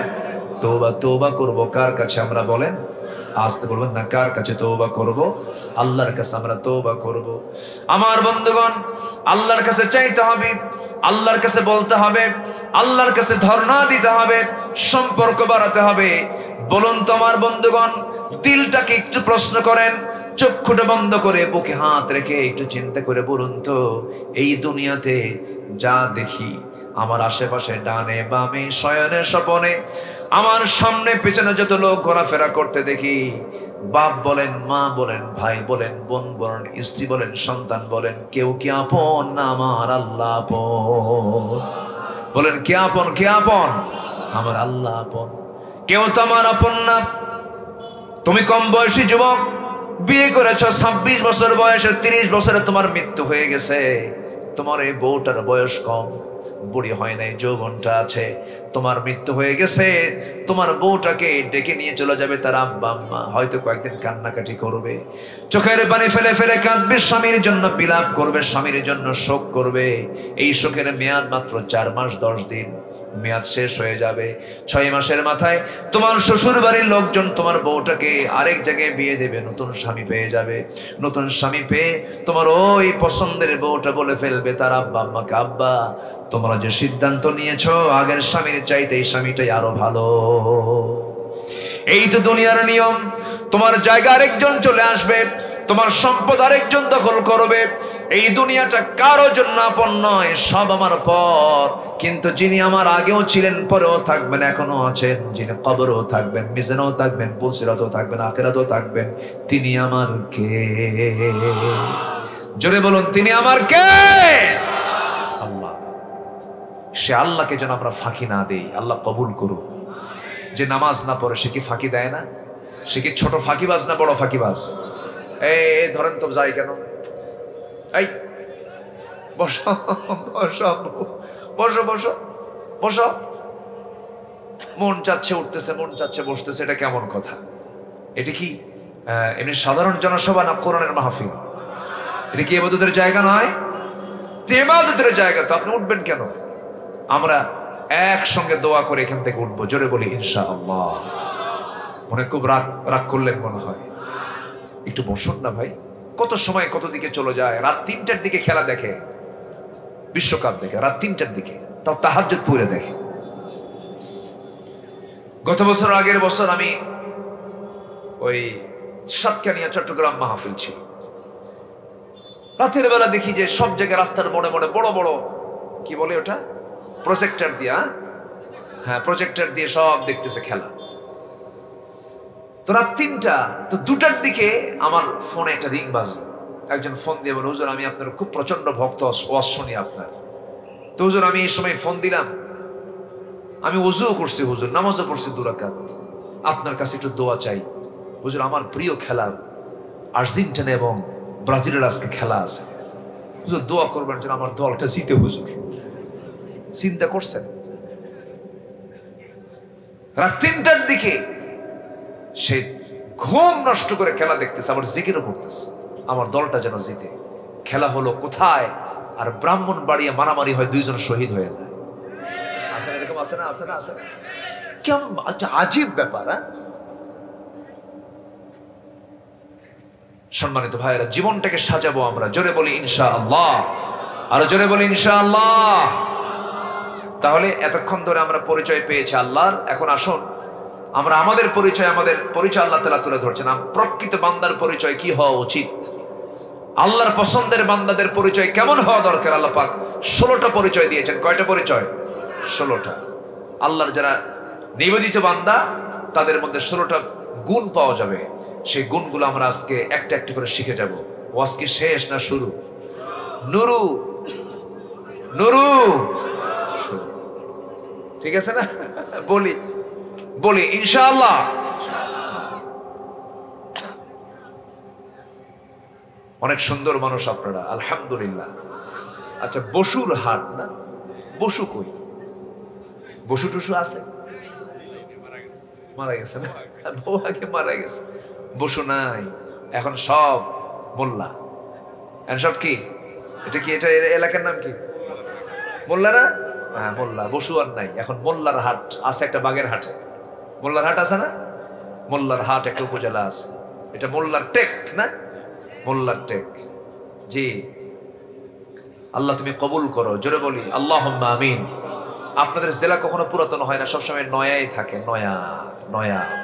তওবা তওবা করব কার কাছে আমরা বলেন? আসতে বলবেন না, কার কাছে তওবা করব? আল্লাহর কাছে আমরা তওবা করব। আমার বন্ধুগণ, আল্লাহর কাছে চাইতে হবে, আল্লাহর কাছে বলতে হবে, আল্লাহর কাছে ধর্ণা দিতে হবে, সম্পর্ক বাড়াতে হবে। বলুন তো আমার বন্ধুগণ, দিলটাকে একটু প্রশ্ন করেন, চক্ষুটা বন্ধ করে বুকে হাত রেখে একটু চিন্তা করে বলুন তো, এই দুনিয়াতে যা দেখি, আমার আশেপাশে ডানে বামে শয়নে স্বপনে, আমার সামনে পেছনে যত লোক ঘোরাফেরা করতে দেখি, বাপ বলেন, মা বলেন, ভাই বলেন, বোন বলেন, স্ত্রী বলেন, সন্তান বলেন, কেউ কি আপন না আমার আল্লাহ আপন? বলেন, কে আপন? কে আপন? আমার আল্লাহ আপন। কেউ তো আমার আপন না। তুমি কম বয়সী যুবক, বিয়ে করেছ 26 বছর বয়সে, 30 বছরে তোমার মৃত্যু হয়ে গেছে। তোমার এই বউটার বয়স কম, বুড়ি হয় নাই, যৌবনটা আছে। তোমার মৃত্যু হয়ে গেছে, তোমার বউটাকে ডেকে নিয়ে চলে যাবে তার আব্বা আম্মা, হয়তো কয়েকদিন কান্নাকাটি করবে, চোখের পানি ফেলে ফেলে কাঁদবে, স্বামীর জন্য বিলাপ করবে, স্বামীর জন্য শোক করবে। এই শোকের মেয়াদ মাত্র 4 মাস 10 দিন, মেয়াদ শেষ হয়ে যাবে। 6 মাসের মাথায় তোমার শ্বশুর বাড়ির লোকজন তোমার বউটাকে আরেক জায়গায় বিয়ে দেবে, নতুন স্বামী পেয়ে যাবে। নতুন স্বামী পেয়ে তোমার ওই পছন্দের বউটা বলে ফেলবে তার আব্বা আম্মাকে, আব্বা, তোমরা যে সিদ্ধান্ত নিয়েছো আগের স্বামীর চাইতে এই স্বামীটাই আরো ভালো। এই তো দুনিয়ার নিয়ম। তোমার জায়গা আরেকজন চলে আসবে, তোমার সম্পদ আরেকজন দখল করবে। এই দুনিয়াটা কারো জন্য আপন নয়, সব আমার পর। কিন্তু যিনি আমার আগেও ছিলেন, পরেও থাকবেন, এখনো আছেন, যিনি কবরেও থাকবেন, মিজানেও থাকবেন, পুলসিরাতেও থাকবেন, আখিরাতেও থাকবেন, তিনি আমার কে? জোরে বলুন, তিনি আমার কে? আল্লাহ। সে আল্লাহকে যেন আমরা ফাঁকি না দেই, আল্লাহ কবুল করুন। যে নামাজ না পড়ে সে কি ফাঁকি দেয় না? সে কি ছোট ফাঁকিবাজ না বড় ফাঁকিবাজ? এই ধরেন তো, যাই কেন? এই বসো বসো বসো বসো বসো। মন চাচ্ছে উঠতেছে, মন চাচ্ছে বসতেছে, এটা কেমন কথা? এটা কি এমনি সাধারণ জনসভা না কোরআনের মাহফিল? এটা কি ইবাদতের জায়গা নয়? ইবাদতের জায়গা, তো আপনি উঠবেন কেন? আমরা একসঙ্গে দোয়া করে এখান থেকে উঠবো, জোরে বলি ইনশাআল্লাহ। মনে খুব রাগ করলেন মনে হয়, একটু বসুন না ভাই। কত সময় কত দিকে চলে যায়। রাত 3টার দিকে খেলা দেখে, বিশ্বকাপ দেখে রাত 3টার দিকে, তাও তাহাজ্জুদ পড়ে দেখে। গত বছর আগের বছর আমি ওই সাতকানিয়া চট্টগ্রাম মাহফিল ছিল। রাতের বেলা দেখি যে সব জায়গায় রাস্তার মোড়ে মোড়ে বড় বড়, কি বলে ওটা, প্রজেক্টর দিয়া, হ্যাঁ প্রজেক্টর দিয়ে সব দেখতেছে খেলা। তো রাত 3টা, তো 2টার দিকে আমার ফোনে একটা রিং বাজলো। একজন ফোন দিয়ে বলে, হুজুর আমি আপনার খুব প্রচন্ড ভক্ত, ওয়াজ শুনি আপনার। তো হুজুর আমি এই সময় ফোন দিলাম, আমি ওযুও করছি হুজুর, নামাজও পড়ছি 2 রাকাত, আপনার কাছে একটু দোয়া চাই হুজুর। আমার প্রিয় খেলা আর্জেন্টিনা এবং ব্রাজিলের আজকে খেলা আছে, হুজুর দোয়া করবেন যেন আমার দলটা জিতে হুজুর। চিন্তা করছেন? রাত 3টার দিকে সে ঘুম নষ্ট করে খেলা দেখতেছে, আবার জিকিরও করতেছে আমার দলটা যেন জিতে। খেলা হলো কোথায়? আর ব্রাহ্মণবাড়িয়া মারামারি হয়, 2 জন শহীদ হয়ে যায়। আসে না এরকম? আসে না? আসে না? আসে না? কেমন আজীব ব্যাপার। সম্মানিত ভাইয়েরা, জীবনটাকে সাজাবো আমরা, জোরে বলি ইনশাআল্লাহ, আরো জোরে বলি ইনশাআল্লাহ। তাহলে এতক্ষণ ধরে আমরা পরিচয় পেয়েছি আল্লাহর, এখন আসুন আমরা আমাদের পরিচয় আল্লাহ তাআলা তুলে ধরছেন। প্রকৃত বান্দার পরিচয় কি হওয়া উচিত, আল্লাহর পছন্দের বান্দাদের পরিচয় কেমন হওয়া দরকার। আল্লাহ পাক 16টা পরিচয় দিয়েছেন। কয়টা পরিচয়? 16টা। আল্লাহর যারা নিবেদিত বান্দা তাদের মধ্যে 16টা গুণ পাওয়া যাবে। সেই গুণগুলো আমরা আজকে একটা একটা করে শিখে যাব। ওয়াজ কি শেষ না শুরু? নুরু নুরু শুরু, ঠিক আছে না? বলি ইনশাআল্লাহ। অনেক সুন্দর মানুষ আপনারা, আলহামদুলিল্লাহ। আচ্ছা, বসুর হাট না? বসু কই? বসু টুসু আছে? মারা গেছে না? বউ আগে মারা গেছে, বসু নাই এখন, সব মোল্লা। সব কি এটা কি, এটা এলাকার নাম কি? মোল্লা না? হ্যাঁ মোল্লা। বসু আর নাই এখন, মোল্লার হাট আছে একটা বাগের হাটে। মোল্লার হাট আছে না? মোল্লার হাট একটা উপজেলা আছে, এটা মোল্লার টেক না? মোল্লার টেক। জি, আল্লাহ তুমি কবুল করো, জোরে বলি আল্লাহুম্মা আমিন। আপনাদের জেলা কখনো পুরাতন হয় না, সবসময় নয়াই থাকে, নয়া,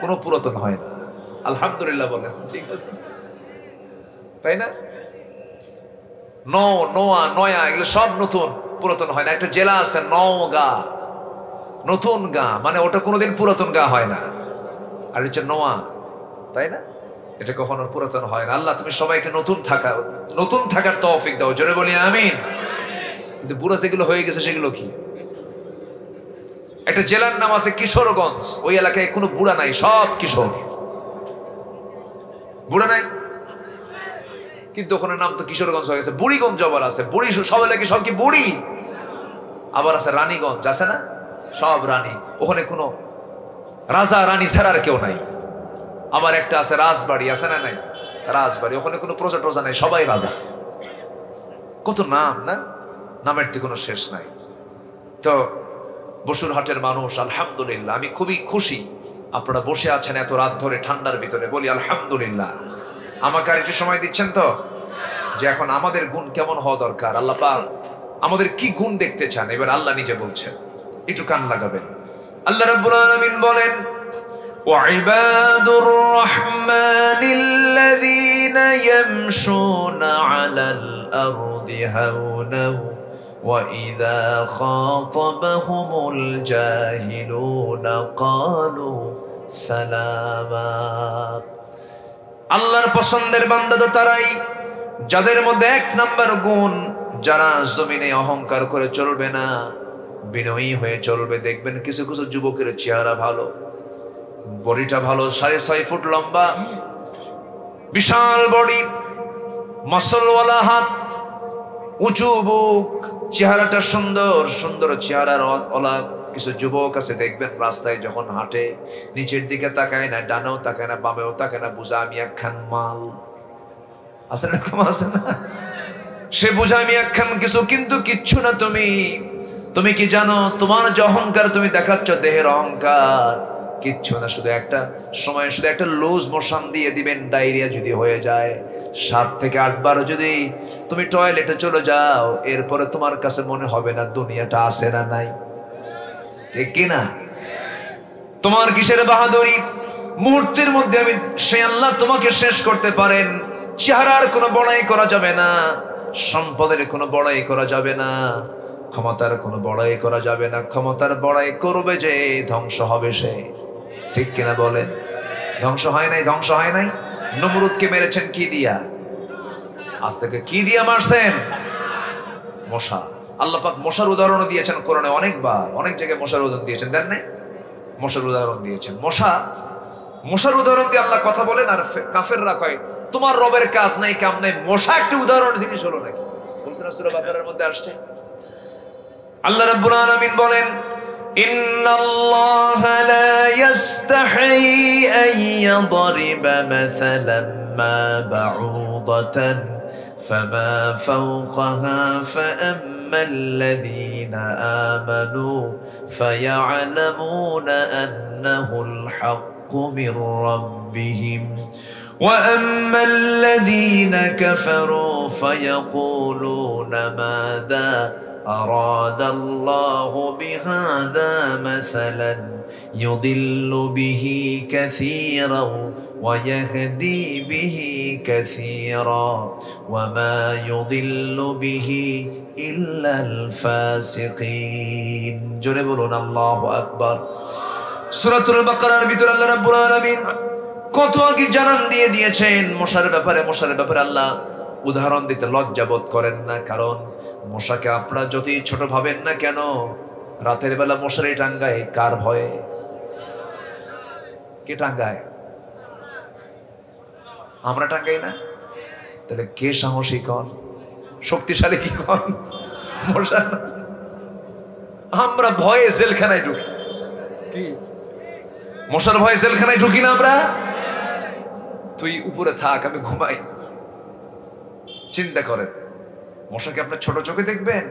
কোনো পুরাতন হয় না। আলহামদুলিল্লাহ বলেন, ঠিক আছে তাই না? নয়া এগুলো সব নতুন, পুরাতন হয় না। একটা জেলা আছে নওগাঁ, নতুন গাঁ, মানে ওটা কোনোদিন পুরাতন গাঁ হয় না। আর হচ্ছে নোয়া, তাই না? এটা কখনো পুরাতন হয় না। আল্লাহ তুমি সবাইকে নতুন থাকার তৌফিক দাও, জোরে বলি আমিন। কিন্তু বুড়া যেগুলো হয়ে গেছে সেগুলো কি? একটা জেলার নাম আছে কিশোরগঞ্জ, ওই এলাকায় কোনো বুড়া নাই, সব কিশোর। বুড়া নাই, কিন্তু ওখানে নাম তো কিশোরগঞ্জ হয়ে গেছে। বুড়িগঞ্জ আবার আছে, বুড়ি সব এলাকায় সব কি বুড়ি। আবার আছে রানীগঞ্জ, আছে না? সব রানী, ওখানে কোনো রাজা রানী ছাড়ার কেউ নাই। আবার একটা আছে রাজবাড়ি, আছে না নাই? রাজবাড়ি, ওখানে কোনো প্রজা টজা নাই, সবাই রাজা। কত নাম না, নামের তো কোনো শেষ নাই। তো বসুরহাটের মানুষ, আলহামদুলিল্লাহ, আমি খুবই খুশি আপনারা বসে আছেন এত রাত ধরে ঠান্ডার ভিতরে, বলি আলহামদুলিল্লাহ। আমাকে আর একটু সময় দিচ্ছেন তো, যে এখন আমাদের গুণ কেমন হওয়া দরকার, আল্লাহ পাক আমাদের কি গুণ দেখতে চান, এবার আল্লাহ নিজে বলছেন, একটু কান লাগাবেন। আল্লাহ রাব্বুল আলামিন বলেন, وعباد الرحمن الذين يمشون على الأرض هونا وإذا خاطبهم الجاهلون قالوا سلاما। আল্লাহর পছন্দের বান্দা তো তারাই যাদের মধ্যে এক নাম্বার গুণ, যারা জমিনে অহংকার করে চলবে না, বিনয়ী হয়ে চলবে। দেখবেন কিছু কিছু যুবকের চেহারা ভালো, বডিটা ভালো, 6.5 ফুট লম্বা, বিশাল বডি, মাসলওয়ালা হাত, উঁচু বুক, চেহারাটা সুন্দর চেহারার ওলা কিছু যুবক আছে, দেখবেন রাস্তায় যখন হাঁটে নিচের দিকে তাকায় না, ডানেও তাকায় না, বামেও তাকায় না, বুঝা আমি একখান মাল। আছে না? আছে না? সে বুঝা আমি একখান কিছু, কিন্তু কিচ্ছু না। তুমি কি জানো, তোমার যে অহংকার তুমি দেখাচ্ছ, দেহের অহংকার, কিচ্ছু না। শুধু একটা সময়, শুধু একটা লুজ মোশন দিয়ে দিবেন, ডায়রিয়া যদি হয়ে যায়, 7 থেকে 8 বার যদি তুমি টয়লেটে চলে যাও, এরপরে তোমার কাছে মনে হবে না দুনিয়াটা আছে না নাই, ঠিক কিনা? তোমার কিসের বাহাদুরি, মুহূর্তের মধ্যে আমি সে আল্লাহ তোমাকে শেষ করতে পারেন। চেহারার কোনো বড়াই করা যাবে না, সম্পদের কোনো বড়াই করা যাবে না, ক্ষমতার কোনো বড়াই করা যাবে না। ক্ষমতার বড়াই করবে যে ধ্বংস হবে সে, ঠিক কিনা বলেন? ধ্বংস হয় নাই? নমরুদকে মেরেছেন কি দিয়া? আজ থেকে কি দিয়া মারছেন? মশা। আল্লাহ পাক মশার উদাহরণ দিয়েছেন কোরআনে অনেকবার, অনেক জায়গায় মশার উদাহরণ দিয়েছেন, দেন নাই? মশার উদাহরণ দিয়েছেন। মশার উদাহরণ দিয়ে আল্লাহ কথা বলেন, আর কাফেররা কয় তোমার রবের কাজ নাই কাম নাই, মশা একটা উদাহরণ জিনিস হলো নাকি? বলছেন না সূরা বাকারার মধ্যে আসছে। আল্লাহ রাব্বুল আলামিন বলেন, ইন্নাল্লাহা লা ইস্তাহি আন ইয়াদরিবা মাসালান মা বাউদাতান ফামা ফাওকাহা ফাআম্মাল্লাযীনা আমানু ফায়া'লামুনা আন্নাহুল হাক্কু মির রাব্বিহিম وأما الذين كفروا فيقولون ماذا أراد الله بهذا مثلا يضل به كثيرا ويهدي به كثيرا وما يضل به إلا الفاسقين জোরে বলুন আল্লাহু আকবার। সূরাতুল বাকারার ভিতরে আল্লাহ রাব্বুল আলামিন কত আগে জানান দিয়ে দিয়েছেন মশার ব্যাপারে আল্লাহ উদাহরণ দিতে লজ্জা বোধ করেন না। কারণ মশাকে আপনারা যতই ছোট ভাবেন না কেন, রাতের বেলা মশারি টাঙ্গায় কার ভয়ে? কে টাঙ্গায়? আমরা টাঙ্গাই না? তাহলে কে সাহসী কন, শক্তিশালী কি কন? মশা। আমরা ভয়ে জেলখানায় ঢুকি। কি মশার ভয়ে জেলখানায় ঢুকি না আমরা? তুই উপরে থাক, আমি ঘুমাই। চিন্তা করেন, মশাকে আপনার ছোট চোখে দেখবেন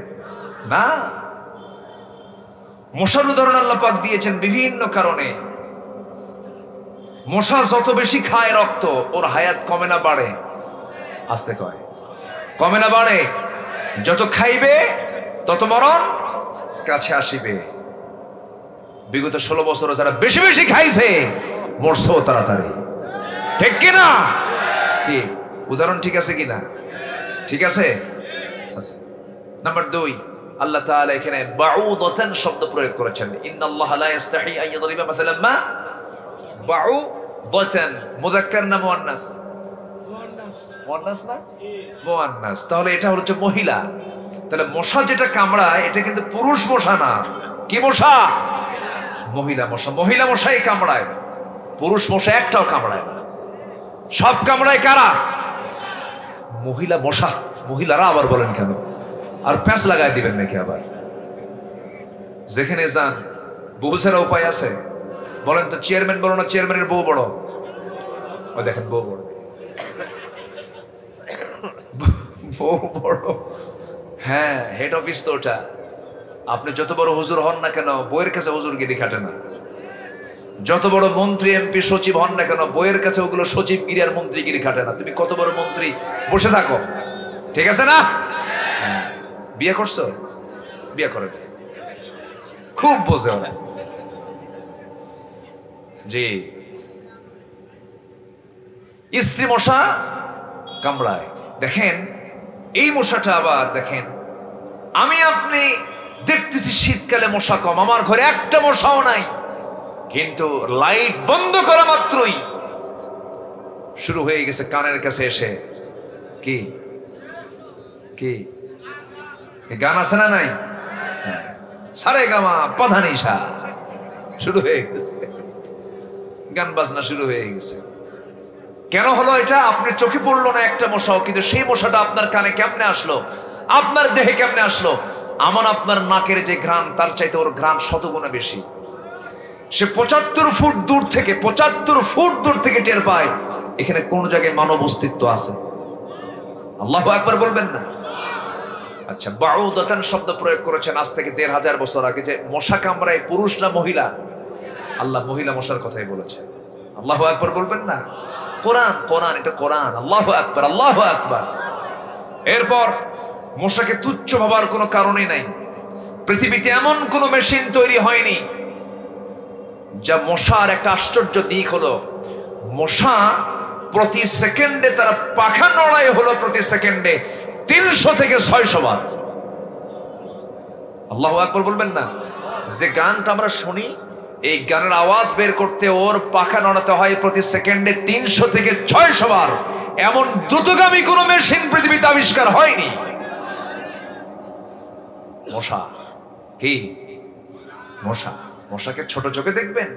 না। মশার উদাহরণ আল্লাহ পাক দিয়েছেন বিভিন্ন কারণে। মশা যত বেশি খায় রক্ত, ওর হায়াত কমে না বাড়ে? আস্তে কয়, কমে না বাড়ে? যত খাইবে তত মরণ কাছে আসিবে। বিগত 16 বছর যারা বেশি বেশি খাইছে মরছে তাড়াতাড়ি, ঠিক কিনা? কি উদাহরণ ঠিক আছে কিনা? ঠিক আছে। নাম্বার 2, আল্লাহ তাআলা এখানে বাউদাতান শব্দ প্রয়োগ করেছেন। ইন্নাল্লাহা লা ইস্তাহি আন ইয়াদরিবা মাসালাম মা বাউদাতান। মুযাক্কার না মুয়ান্নাস? মুয়ান্নাস না? মুয়ান্নাস। তাহলে এটা হচ্ছে মহিলা। তাহলে মশা যেটা কামড়ায় এটা কিন্তু পুরুষ মশা না। কি মশা? মহিলা মশা। মহিলা মশাই কামড়ায়, পুরুষ মশা একটাও কামড়ায় না। সব কামড়ায় কারা? মহিলা মশা। মহিলারা আবার বলেন কেন? আর প্যাঁচ লাগাই দিবেন নাকি আবার? যেখানে যান বহু সারা উপায় আছে। বলেন তো, চেয়ারম্যান বড় না চেয়ারম্যানের বউ বড়? ও দেখেন বউ বড়, বউ বড়। হ্যাঁ, হেড অফিস তো ওটা। আপনি যত বড় হুজুর হন না কেন, বইয়ের কাছে হুজুরগিরি খাটে না। যত বড় মন্ত্রী এমপি সচিব হন না কেন, বইয়ের কাছে ওগুলো সচিবগিরি আর মন্ত্রীগিরি খাটে না। তুমি কত বড় মন্ত্রী, বসে থাকো, ঠিক আছে না? বিয়ে করছো? বিয়ে করে খুব বোঝে ওরা। জি, স্ত্রী মশা কামড়ায়। দেখেন এই মশাটা আবার দেখেন, আমি আপনি দেখতেছি শীতকালে মশা কম, আমার ঘরে একটা মশাও নাই, কিন্তু লাইট বন্ধ করা মাত্রই শুরু হয়ে গেছে কানের কাছে এসে। কি কি গান আছে না নাই? সারে গামা পাধানিসা শুরু হয়ে গেছে, গান বাজনা শুরু হয়ে গেছে। কেন হলো এটা? আপনার চোখে পড়লো না একটা মশাও, কিন্তু সেই মশাটা আপনার কানে কেমনে আসলো, আপনার দেহে কেমনে আসলো? আমার আপনার নাকের যে ঘ্রাণ, তার চাইতে ওর ঘ্রাণ শতগুণে বেশি। সে 75 ফুট দূর থেকে 75 ফুট দূর থেকে টের পায় এখানে কোন জায়গায় মানব অস্তিত্ব আছে। আল্লাহু আকবার বলবেন না? আচ্ছা, বাউদাতান শব্দ প্রয়োগ করেছেন আজ থেকে 1500 বছর আগে। যে মশা কামড়ায় পুরুষ না মহিলা? আল্লাহ মহিলা মশার কথাই বলেছে। আল্লাহু আকবার বলবেন না? কোরআন, কোরআন, এটা কোরআন। আল্লাহু আকবার, আল্লাহু আকবার। এরপর মশাকে তুচ্ছ ভাবার কোনো কারণই নাই। পৃথিবীতে এমন কোনো মেশিন তৈরি হয়নি যা মশার একটা আশ্চর্য দিক হলো, মশা প্রতি সেকেন্ডে তারা পাখা নড়ায় হলো প্রতি সেকেন্ডে 300 থেকে 600 বার। আল্লাহু আকবার বলবেন না? যে গানটা আমরা শুনি, এই গানের আওয়াজ বের করতে ওর পাখা নড়াতে হয় প্রতি সেকেন্ডে 300 থেকে 600 বার। এমন দ্রুতগামী কোন মেশিন পৃথিবীতে আবিষ্কার হয়নি। মশা কি? মশা। মশাকে ছোট চোখে দেখবেন,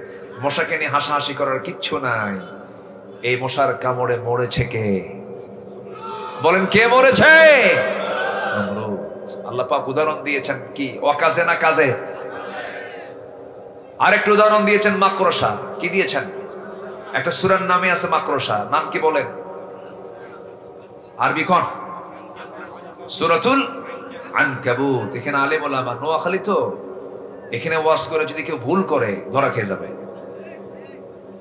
মশাকে নিয়ে হাসাহাসি করার কিচ্ছু নাই। এই মশার কামড়ে মরেছে কে? বলেন কে মরেছে? আল্লাহ পাক উদাহরণ দিয়েছেন কি? অকাজে না কাজে। আরেকটা উদাহরণ দিয়েছেন মাকড়সা। কি দিয়েছেন? একটা সূরার নামে আছে মাকড়সা। নাম কি বলেন? আরবি কোন? সূরাতুল আনকাবুত। এখানে আলেম ওলামা নোয়াখালী তো, এখানে ওয়াজ করে যদি কেউ ভুল করে ধরা খেয়ে যাবে।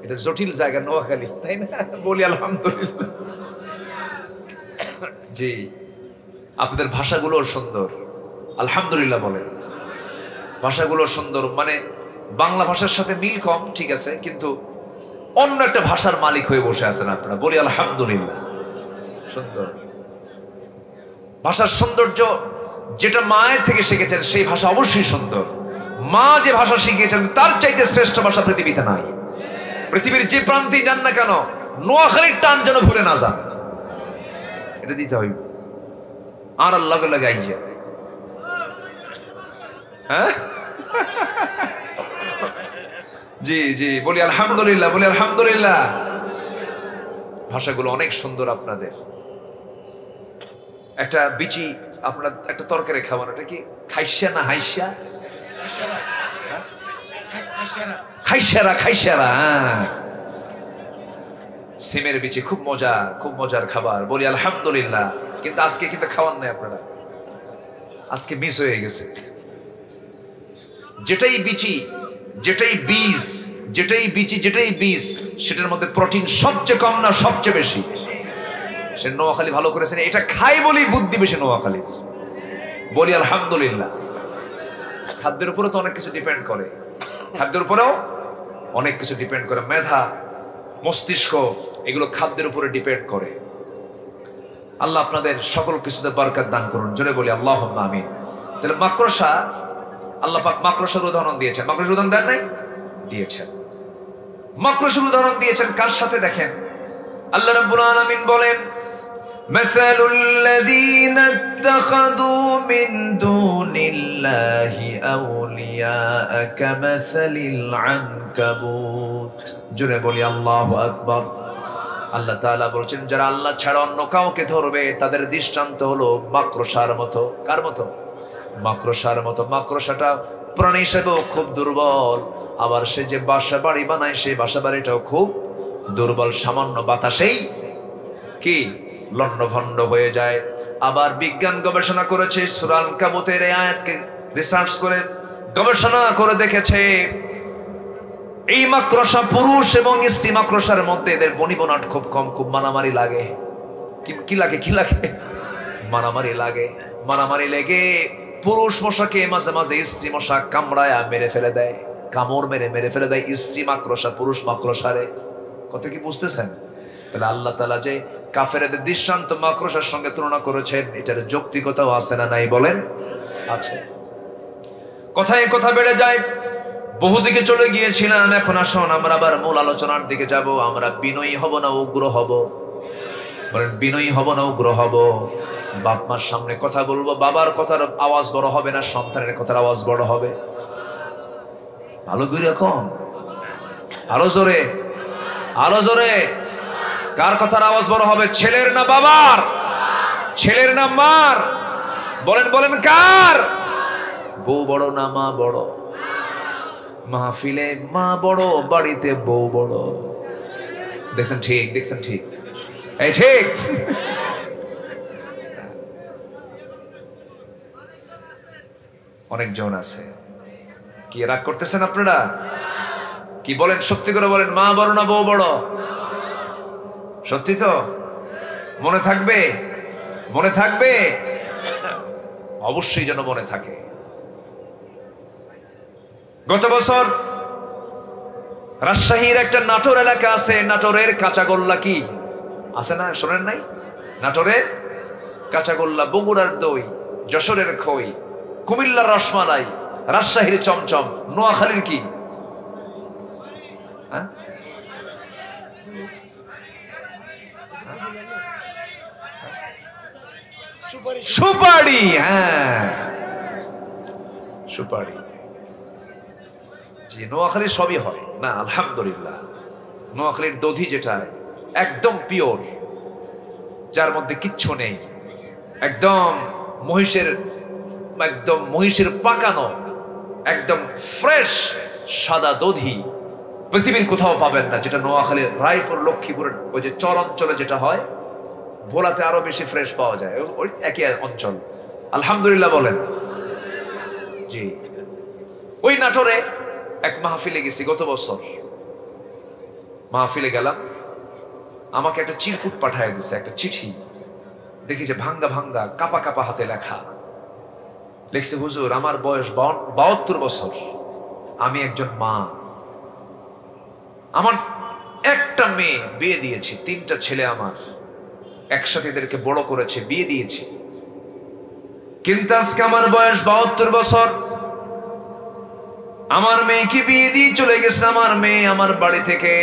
এটা জটিল জায়গা নোয়াখালী, তাই না? বলি আলহামদুলিল্লাহ। জি, আপনাদের ভাষাগুলো সুন্দর, আলহামদুলিল্লাহ বলেন। ভাষাগুলো সুন্দর, মানে বাংলা ভাষার সাথে মিল কম, ঠিক আছে, কিন্তু অন্য একটা ভাষার মালিক হয়ে বসে আছেন আপনারা, বলি আলহামদুলিল্লাহ। সুন্দর ভাষার সৌন্দর্য, যেটা মায়ের থেকে শিখেছেন সেই ভাষা অবশ্যই সুন্দর। মা যে ভাষা শিখিয়েছেন তার চাইতে শ্রেষ্ঠ ভাষা পৃথিবীতে নাই। পৃথিবীর যে প্রান্তে যান না কেন, নোয়াখালীর টান যেন ভুলে না যান, এটা দিতে হইব। আর আল্লাহ লাগাই, হ্যাঁ জি জি, বলি আলহামদুলিল্লাহ, বলি আলহামদুলিল্লাহ। ভাষাগুলো অনেক সুন্দর আপনাদের। একটা বিচি আপনার একটা তরকারি খাবার, এটা কি খাইসা না হাইসা? খাইসারা, খাইসারা। সিমের বিচি খুব মজা, খুব মজার খাবার, বলি আলহামদুলিল্লাহ। কিন্তু আজকে কিন্তু খাওয়ান নাই আপনারা, আজকে মিস হয়ে গেছে। যেটাই বিচি, যেটাই বীজ, যেটাই বিচি, যেটাই বীজ, সেটার মধ্যে প্রোটিন সবচেয়ে কম না সবচেয়ে বেশি? সে নোয়াখালী ভালো করেছেন, এটা খাই বলি বুদ্ধি বেশি নোয়াখালী, বলি আলহামদুলিল্লাহ। খাদ্যের উপরে তো অনেক কিছু ডিপেন্ড করে, খাদ্যের উপরেও অনেক কিছু ডিপেন্ড করে। মেধা, মস্তিষ্ক, এগুলো খাদ্যের উপরে ডিপেন্ড করে। আল্লাহ আপনাদের সকল কিছুতে বরকত দান করুন, জোরে বলি আল্লাহুম্মা আমিন। তাহলে মাকড়সা, আল্লাহ পাক মাকড়সার উদাহরণ দিয়েছেন। মাকড়সার উদাহরণ দেন নাই? দিয়েছেন। মাকড়সার উদাহরণ দিয়েছেন কার সাথে দেখেন? আল্লাহ রাব্বুল আলামিন বলেন, মাসালুল লাযীনা ইত্তাখাযু মিন দুনিল্লাহি আউলিয়া কামাসালিল আনকাবুত। জোরে বলি আল্লাহু আকবার। আল্লাহ তাআলা বলছেন, যারা আল্লাহ ছাড়া অন্য কাউকে ধরবে তাদের দৃষ্টান্ত হলো মাকড়সার মতো। কার মতো? মাকড়সার মতো। মাকড়সাটা প্রাণী হিসেবেও খুব দুর্বল, আবার সে যে বাসা বাড়ি বানায় সেই বাসা বাড়িটাও খুব দুর্বল। সামান্য বাতাসেই কি লণ্ডভণ্ড হয়ে যায়। আবার বিজ্ঞান গবেষণা করেছে, সূরা আনকাবুতের এই আয়াতকে রিসার্চ করে গবেষণা করে দেখেছে, এই মাকড়সা, পুরুষ এবং স্ত্রী মাকড়সার মধ্যে এদের বনিবনাট খুব কম, খুব মারামারি লাগে। কি লাগে? কি লাগে? মারামারি লাগে। মারামারি লেগে পুরুষ মশাকে মাঝে মাঝে স্ত্রী মশা কামড়ায় মেরে ফেলে দেয়, কামড় মেরে মেরে ফেলে দেয় স্ত্রী মাকড়সা পুরুষ মাকড়সারে। কথা কি বুঝতেছেন? তাহলে আল্লাহ তাআলা যে কাফেরদের দৃষ্টান্ত মাকড়সার সঙ্গে তুলনা করেছেন, এটার যৌক্তিকতাও আছে না নাই বলেন? আছে। কথায় কথা বেড়ে যায়, বহুদিকে চলে গিয়েছিলাম, এখন আসুন আমরা আবার মূল আলোচনার দিকে যাব। আমরা বিনয়ী হব না উগ্র হব? বলেন, বিনয়ী হব না উগ্র হব? বাপ মার সামনে কথা বলবো, বাবার কথার আওয়াজ বড় হবে না সন্তানের কথার আওয়াজ বড় হবে? ভালো করে কম, আরো জোরে, আরো জোরে। কার কথার আওয়াজ বড় হবে? ছেলের না বাবার? ছেলের না মার? বলেন বলেন, কার? বউ বড় না মা বড়? মাহফিলে মা বড়, বাড়িতে বউ বড়। দেখছেন ঠিক, দেখছেন ঠিক, এই ঠিক। অনেকজন আছে, কি রাগ করতেছেন আপনারা? কি বলেন, সত্যি করে বলেন, মা বড় না বউ বড়? সত্যি তো? মনে থাকবে? মনে থাকবে? অবশ্যই যেন মনে থাকে। গত বছর রাজশাহীর একটা নাটোর এলাকা আছে, নাটোরের কাঁচাগোল্লা কি আছে না, শোনেন নাই? নাটোরের কাঁচাগোল্লা, বগুড়ার দই, যশোরের খই, কুমিল্লার রসমালাই, রাজশাহীর চমচম, নোয়াখালীর কি? সুপারি। হ্যাঁ, সুপারি। জি, নোয়াখালীর সবই হয় না, আলহামদুলিল্লাহ। নোয়াখালীর দধি যেটা একদম পিওর, যার মধ্যে কিচ্ছু নেই, একদম মহিষের পাকানো, একদম ফ্রেশ সাদা দধি পৃথিবীর কোথাও পাবেন না। যেটা নোয়াখালীর রায়পুর, লক্ষ্মীপুরের ওই যে চর অঞ্চলে যেটা হয়, ভোলাতে আরো বেশি ফ্রেশ পাওয়া যায়, ওই একই অঞ্চল। আলহামদুলিল্লাহ বলেন। জি, ওই নাটোরে এক মাহফিলে গেছি গত বছর। মাহফিলে গেলাম, আমাকে একটা চিরকুট পাঠায় দিচ্ছে, একটা চিঠি। দেখি যে ভাঙ্গা ভাঙ্গা কাপা কাপা হাতে লেখা। লিখছে, হুজুর আমার বয়স 72 বছর, আমি একজন মা, আমার একটা মেয়ে, বিয়ে দিয়েছি, 3টা ছেলে আমার, একসাথে এদেরকে বড় করেছে, বিয়ে দিয়েছি, কিন্তু আজকে আমার বয়স 72 বছর, আমার মেয়েকে বিয়ে দিয়ে চলে গেছে। আমার মেয়ে আমার বাড়ি থেকে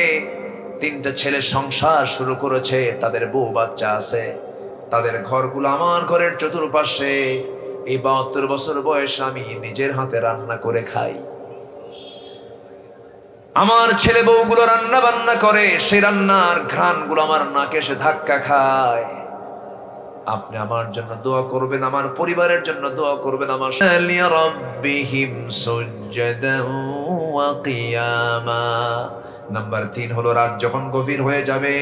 3টা ছেলে সংসার শুরু করেছে, তাদের বউ বাচ্চা আছে, তাদের ঘরগুলো আমার ঘরের চতুর্পাশে। এই 72 বছর বয়স আমি নিজের হাতে রান্না করে খাই। আমার ছেলে বউগুলো রান্না বান্না করে, সেই রান্নার ঘ্রাণগুলো আমার নাকে এসে ধাক্কা খায়। আপনি আমার জন্য দোয়া করবেন, আমার পরিবারের জন্য দোয়া করবেন। আমার রাব্বিহিম সুজদান ওয়া কিয়ামা। নাম্বার 3 হলো রাত যখন গভীর হয়ে যাবে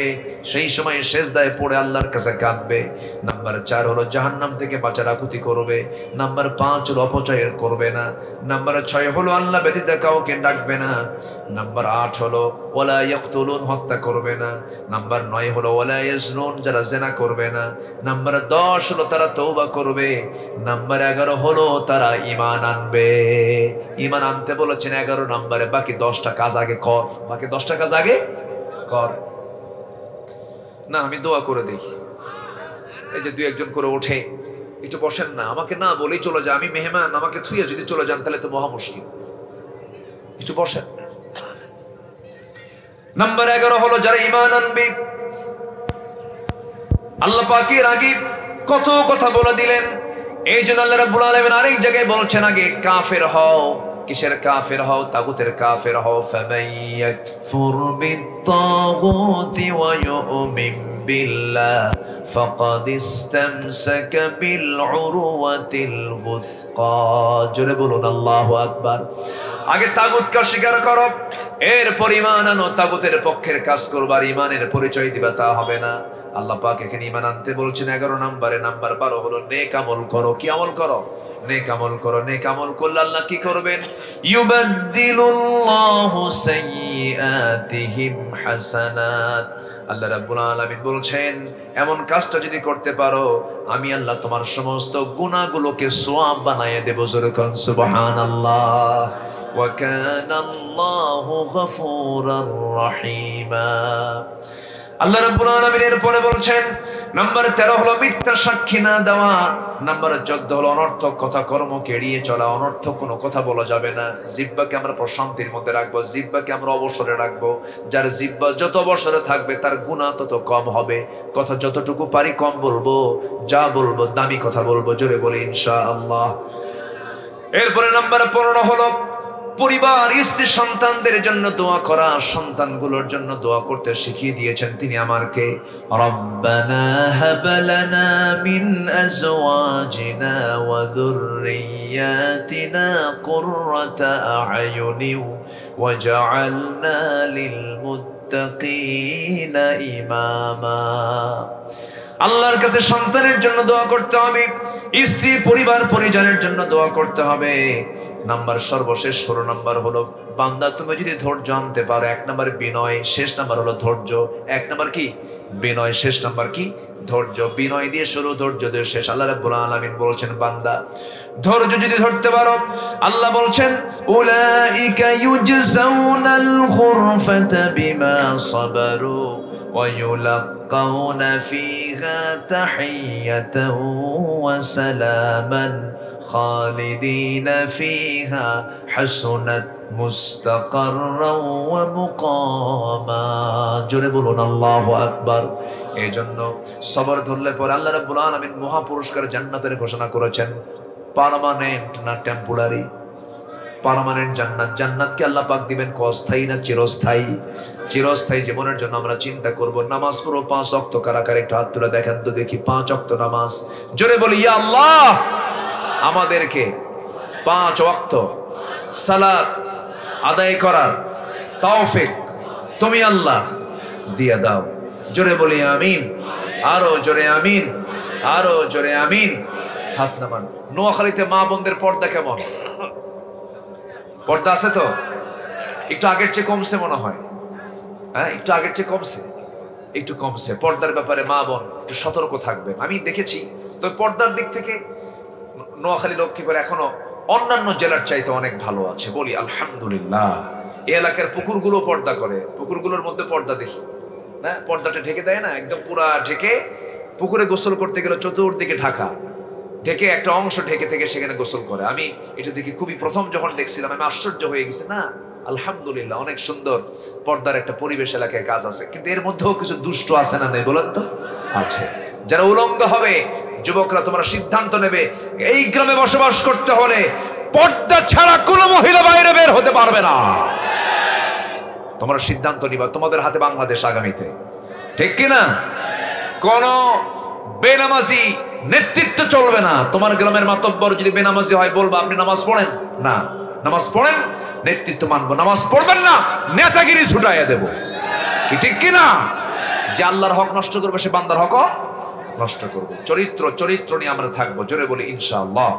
সেই সময় সিজদায় পড়ে আল্লাহর কাছে কাঁদবে। নাম্বার 4 হলো জাহান্নাম থেকে বাঁচার আকুতি করবে। নাম্বার 5 হলো অপচয় করবে না। নাম্বার 6 হলো আল্লাহ ব্যতীত কাউকে ডাকবে না। নাম্বার 8 হলো ওয়ালা ইয়াকতুলুন, হত্যা করবে না। নাম্বার 9 হলো ওয়ালা ইয়াজনুন, যারা জিনা করবে না। নাম্বার 10 হলো তারা তওবা করবে। নাম্বার 11 হলো তারা ঈমান আনবে। ঈমান আনতে বলেছেন 11 নম্বরে, বাকি 10টা কাজ আগে কর, বাকি 10টা কাজ আগে কর। না আমি দোয়া করে দেই, এই যে 2-1 জন করে ওঠে, একটু বসেন না, আমাকে না বলেই চলে যায়, আমি মেহমান, আমাকে থুয়ে যদি চলে যান তাহলে তো মহা মুশকিল, একটু বসেন। নাম্বার 11 হলো যারা ঈমান আনবে। আল্লাহ পাকের আগে কত কথা বলে দিলেন, এই জন্য আল্লাহ রাব্বুল আলামিন আরেক জায়গায় বলছেন আগে কাফের হও। কিসের কাফের হও? তাগুতের কাফের হও। ফামাইয়াকফুর বিত-তাগুতি ওয়া ইউমিন বিল্লাহ ফাকাদ ইসতামসাকা বিল উরওয়াতিল ওয়াসকা। জোরে বলুন আল্লাহু আকবার। আগে তাগুতকে অস্বীকার করো, এরপর ঈমান আনো, তাগুতের পক্ষের কাজ করবার ঈমানের পরিচয় দিবা, তা হবে না। আল্লাহ পাক এখানে ঈমান আনতে বলছেন 11 নম্বরে। নাম্বার 12 হলো নেক আমল করো। কি আমল করো? নেক আমল করো। নেক আমল করলে আল্লাহ কি করবেন? ইউবাদদিলুল্লাহু সাইয়্যাতিহিম হাসানাত। আল্লাহ রাব্বুল আলামিন বলছেন এমন কাজটা যদি করতে পারো আমি আল্লাহ তোমার সমস্ত গুনাহগুলোকে সওয়াব বানায়ে দেব। জোরে কোন সুবহানাল্লাহ। ওয়া কানাল্লাহু গফুরার রহিমা। আল্লাহ রাব্বুল আলামিন এরপরে বলছেন নাম্বার 13 হলো মিথ্যা সাক্ষী না দেওয়া। নাম্বার 14 হলো অনর্থক কথা কর্মকে এড়িয়ে চলা। অনর্থক কোনো কথা বলা যাবে না। জিহ্বাকে আমরা প্রশান্তির মধ্যে রাখবো, জিহ্বাকে আমরা অবসরে রাখবো। যার জিহ্বা যত অবসরে থাকবে তার গুনাহ তত কম হবে। কথা যতটুকু পারি কম বলবো, যা বলবো দামি কথা বলবো। জোরে বলি ইনশাআল্লাহ। এরপরে নাম্বার 15 হলো পরিবার, স্ত্রী, সন্তানদের জন্য দোয়া করা। সন্তানগুলোর জন্য দোয়া করতে শিখিয়ে দিয়েছেন তিনি আমারকে। রব্বানা হাব লানা মিন আজওয়াজিনা ওয়া যুররিয়াতিনা কুররাতা আ'য়ুনি ওয়াজআলনা লিল মুত্তাকিনা ইমামা। আল্লাহর কাছে সন্তানের জন্য দোয়া করতে হবে, স্ত্রী, পরিবার, পরিজনের জন্য দোয়া করতে হবে। নাম্বার সর্বশেষ 16 নম্বর হলো বান্দা তুমি যদি ধৈর্য আনতে পারো। 1 নম্বর বিনয়, শেষ নাম্বার হলো ধৈর্য। 1 নম্বর কি? বিনয়, শেষ নাম্বার কি? ধৈর্য। বিনয় দিয়ে শুরু, ধৈর্য দিয়ে শেষ। আল্লাহ রাব্বুল আলামিন বলছেন বান্দা ধৈর্য যদি ধরতে পারো, আল্লাহ বলছেন উলাইকা ইউজজাউনাল গুরফাতা বিমা সাবারু ওয়া ইউলাক্কাউনা ফিহা তাহিয়াতান ওয়া সালামান খালিদিনা ফিহা হাসুনাত মুস্তাকাররাও ওয়া মুকামা। জোরে বলুন আল্লাহু আকবার। এইজন্য সবর ধরলে পরে আল্লাহ রাব্বুল আলামিন মহা পুরস্কার জান্নাতের ঘোষণা করেছেন। পার্মানেন্ট না টেম্পোরারি? পার্মানেন্ট জান্নাত। জান্নাতকে আল্লাহ পাক দিবেন অস্থায়ী না চিরস্থায়ী? চিরস্থায়ী জীবনের জন্য আমরা চিন্তা করব। নামাজ পড়ো 5 ওয়াক্ত। কারাকার একটু হাত তুলে দেখেন তো দেখি 5 ওয়াক্ত নামাজ। জোরে বলি ইয়া আল্লাহ, আমাদেরকে 5 ওয়াক্ত সালাত আদায় করার তৌফিক তুমি আল্লাহ দিয়ে দাও। জোরে বলি আমিন। আরো জোরে আমিন, আরো জোরে আমিন। হাত নামান। নোয়াখালীতে মা বোনদের পর্দা কেমন? পর্দা আছে তো? একটু আগের চেয়ে কমছে মনে হয়। হ্যাঁ, একটু আগের চেয়ে কমছে, একটু কমছে। পর্দার ব্যাপারে মা বোন একটু সতর্ক থাকবেন। আমি দেখেছি, তবে পর্দার দিক থেকে নোয়াখালী, লক্ষ্মীপুর এখনো অন্যান্য জেলার চাইতে অনেক ভালো আছে, বলি আলহামদুলিল্লাহ। এই এলাকার পুকুরগুলো পর্দা করে, পুকুরগুলোর মধ্যে পর্দা দেখি না, পর্দাটা ঢেকে দেয় না, একদম পুরা ঢেকে। পুকুরে গোসল করতে গেলে চতুর্দিকে ঢাকা, ঢেকে একটা অংশ ঢেকে থেকে সেখানে গোসল করে। আমি এটা দেখি খুবই, প্রথম যখন দেখছিলাম আমি আশ্চর্য হয়ে গেছি। না, আলহামদুলিল্লাহ, অনেক সুন্দর পর্দার একটা পরিবেশ এলাকায় কাজ আছে। কিন্তু এর মধ্যেও কিছু দুষ্ট আছে না, নেই বলেন তো? আছে। যারা উলঙ্গ হবে, যুবকরা তোমরা সিদ্ধান্ত নেবে, এই গ্রামে বসবাস করতে হলে পর্দা ছাড়া কোনো মহিলা বাইরে বের হতে পারবে না। তোমরা সিদ্ধান্ত নিবা, তোমাদের হাতে বাংলাদেশ আগামীতে, ঠিক কিনা? কোন বেনামাজি নেতৃত্ব চলবে না। তোমার গ্রামের মাতব্বর যদি বেনামাজি হয়, বলবা আপনি নামাজ পড়েন না, নামাজ পড়েন, নেতৃত্ব মানবো। নামাজ পড়বেন না, নেতাগিরি ছুটাইয়া দেব, কি ঠিক কিনা? যে আল্লাহর হক নষ্ট করবে, সে বান্দার হক নষ্ট করবে। চরিত্র নিয়ে আমরা থাকবো, জোরে বলি ইনশাআল্লাহ।